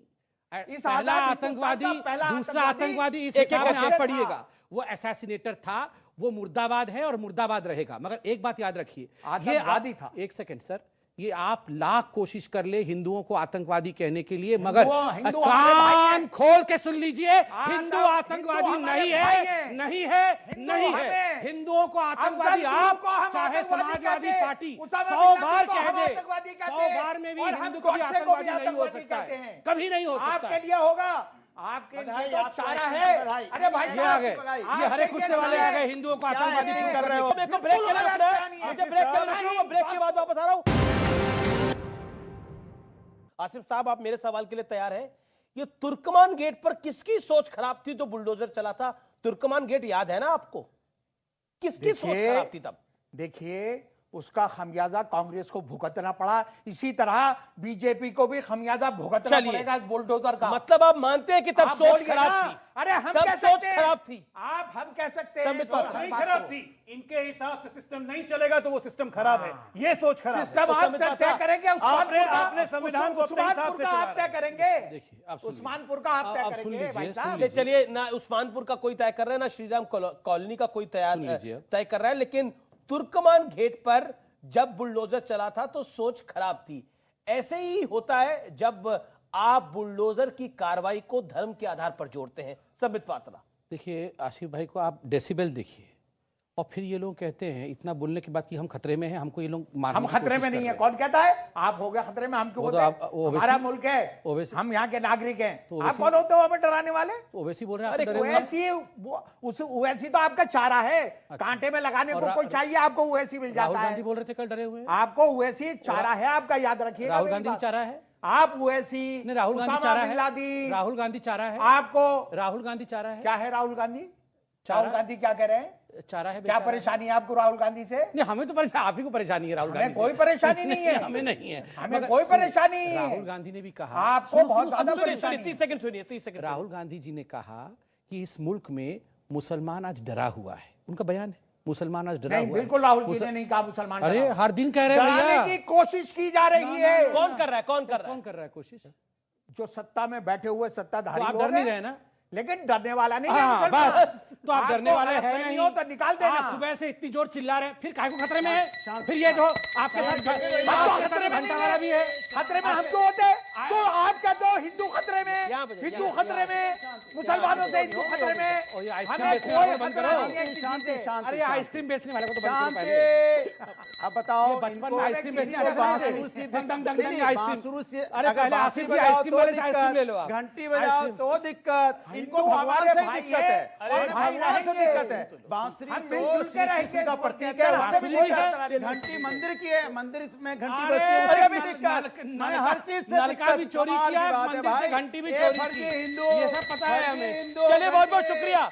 इस पहला आजाद आतंकवादी, हिंदुस्तान का पहला दूसरा आतंकवादी आतंकवादी इस एक हिसाब में एक आप था। पढ़िएगा। वो असैसिनेटर था, वो मुर्दाबाद है और मुर्दाबाद रहेगा। मगर एक बात याद रखिए, ये आतंकवादी था। एक सेकंड सर, ये आप लाख कोशिश कर ले हिंदुओं को आतंकवादी कहने के लिए, मगर हिंदू हमारे भाई कान हैं। खोल के सुन लीजिए, हिंदू हिंदू आतंकवादी हमारे नहीं भाई है, हैं। नहीं है, हिंदू नहीं है। हमें। हिंदुओं को आतंकवादी अफजल आप को हम चाहे आतंकवादी समाजवादी कहते हैं, पार्टी उसामा 100 बिन बार लादेन को कह हम दे, आतंकवादी कहते 100 हैं। बार में भी और हम हिंदू को भी गॉडसे को भी आतंकवादी नहीं हो आतंकवादी सकता कहते है, हैं। कभी नहीं हो सकता आपके है। लिए होगा, आपके लिए बधाई, तो आपको चारा आपकी है। बधाई। अरे भाई ये आ गए, साहब, ये हरे आपके कुत्ते लिए वाले बधाई। आ गए, हिंदुओं को आतंकवादी है? क्यों कर रहे हो? मेरे को ब्रेक के लिए रुकना है, मुझे ब्रेक के लिए रुकना है, मैं ब्रेक के बाद वापस आ रहा हूं। आसिफ साहब, आप मेरे सवाल के लिए तैयार हैं? ये तुर्कमान गेट पर किसकी सोच खराब थी तो बुलडोजर चला था? तुर्कमान गेट याद है ना आपको? किसकी सोच खराब थी तब? देखिए, उसका खमियाजा कांग्रेस को भुगतना पड़ा। इसी तरह बीजेपी को भी खमियाजा भुगतना चलिए। पड़ेगा इस बुलडोजर का। मतलब आप मानते हैं कि तब आप सोच बोलिए खराब ना। थी? अरे हम तब कह सोच सकते हैं। खराब थी। हम कह सकते हैं संबित सोच पात्रा। नहीं बात खराब को। थी, इनके हिसाब से सिस्टम नहीं चलेगा तो वो सिस्टम खराब है, ये सोच खराब है। सिस्टम आप संबित तय पात्रा, करेंगे। आपने संविधान को अपने हिसाब उस्मानपुर से का चला आप तय करेंगे। देखिए, आप सुनिए। उस्मानपुर का आप तय आप सुन करेंगे लीजिए, भाई सुन साहब। लीजिए। चलिए, ना उस्मानपुर का कोई तय कर रहा है, ना श्रीराम कॉलोनी का कोई सुन लीजिए अब। तय कर रहा है, लेकिन तुर्कमान गेट पर जब बुलडोजर चला था तो सोच खराब थी। ऐसे ही होता है जब आप बुलडोजर की कार्रवाई को धर्म के आधार पर जोड़ते हैं। संबित पात्रा, देखिए आसिफ भाई को आप डेसिबल देखिए, और फिर ये लोग कहते हैं इतना बोलने के बाद कि हम खतरे में हैं, हमको ये लोग मारने हम की खतरे कोशिश में कर नहीं रहे है। हैं। कौन कहता है आप हो गए खतरे में? हम क्यों वो तो होते आप- हैं? वो हमारा वैसे- मुल्क है, वो वैसे- हम यहाँ के नागरिक हैं। तो आप वैसे- कौन होते हो हमें डराने वाले? तो ओवैसी बोल रहे हैं अरे आप डरे हुए हैं। ओवैसी तो आपका चारा है। कांटे में लगाने और को कोई चाहिए, आपको ओवैसी मिल राहुल जाता गांधी है। बोल रहे थे कल डरे हुए हैं। आपको ओवैसी चारा है आपका, याद रखिएगा राहुल मेरी गांधी भी बात। चारा है। आप ओवैसी, नहीं, राहुल गांधी उसामा चारा बिन है। लादेन, राहुल गांधी चारा है। आपको राहुल गांधी चारा है। क्या है राहुल गांधी? चारा- राहुल गांधी क्या कह रहे हैं? चारा है, क्या बेचारा है। परेशानी है आपको राहुल गांधी से? नहीं, हमें तो परेशानी, आप ही को परेशानी है राहुल हमें गांधी से। कोई परेशानी नहीं है। हमें नहीं है। हमें मगर कोई सुनिए, परेशानी नहीं है। राहुल गांधी ने भी कहा, आपको सुनो, बहुत सुनो, ज्यादा सुनो, सुनिए परेशानी सुनिए, 30 सेकंड सुनिए, 30 सेकंड। राहुल गांधी जी ने कहा कि इस मुल्क में मुसलमान आज डरा हुआ है। उनका बयान है, मुसलमान आज डरा नहीं, हुआ है। बिल्कुल राहुल जी ने नहीं कहा मुसलमान अरे डरा। हर दिन कह रहे हैं डराने भैया। की कोशिश की जा रही है। कौन कर रहा है? कौन कर रहा कौन है? कर रहा है कोशिश? जो सत्ता में बैठे हुए सत्ताधारी तो आप लोग डर नहीं हैं, रहे ना? लेकिन डरने वाला नहीं है हाँ, मुसलमान। बस तो आप आपको डरने वाले अगर हैं सही नहीं हो तो निकाल देना। आप सुबह से इतनी जोर चिल्ला रहे हैं, फिर काहे को खतरे में है? फिर ये जो आपके साथ खतरे में घंटा वाला भी है। खतरे में हम क्यों होते? तो आपका तो हिंदू खतरे यहाँ में, पे- हिंदू यहाँ- खतरे में, मुसलमानों से हिंदू खतरे में। और ये आइसक्रीम हमें बेचने कोई वाले को बंद खतरा करो। नहीं है किसी से। शांति, अरे आइसक्रीम बेचने वाले को तो बंद करो शांति। पहले। अब बताओ, ये बचपन में आइसक्रीम बेचने इनको वाले बांसुरी थे। से डंग डंग डंग नहीं, डंग नहीं, आइसक्रीम। बांसुरी से अरे अगर पहले बांसुरी आसिफ जी बजाओ आइसक्रीम तो वाले से आइसक्रीम ले लो दिक्कत, आप। घंटी बजाओ आइसक्रीम। तो दिक्कत, इनको हिंदू भगवान हमारे से भाई दिक्कत है। है। अरे उन्हें भाई भगवान से रहेंगे। दिक्कत है। बांसुरी हम तो मिलजुल के श्री रहेंगे, कृष्ण का इसको प्रतीक कहते है, हैं, वहाँ से बांसुरी भी कोई का है। घंटी मंदिर की है, मंदिर में घंटी अरे, बजती है, उससे भी नल- दिक्कत। नल- मैंने हर चीज से नलका दिक्कत। भी चोरी कमाल किया, की बात है मंदिर से भाई। घंटी भी ये चोरी फर्जी की। हिंदू, ये सब पता है फर्जी हमें। हिंदू, चलिए, बहुत बहुत घंटी- शुक्रिया।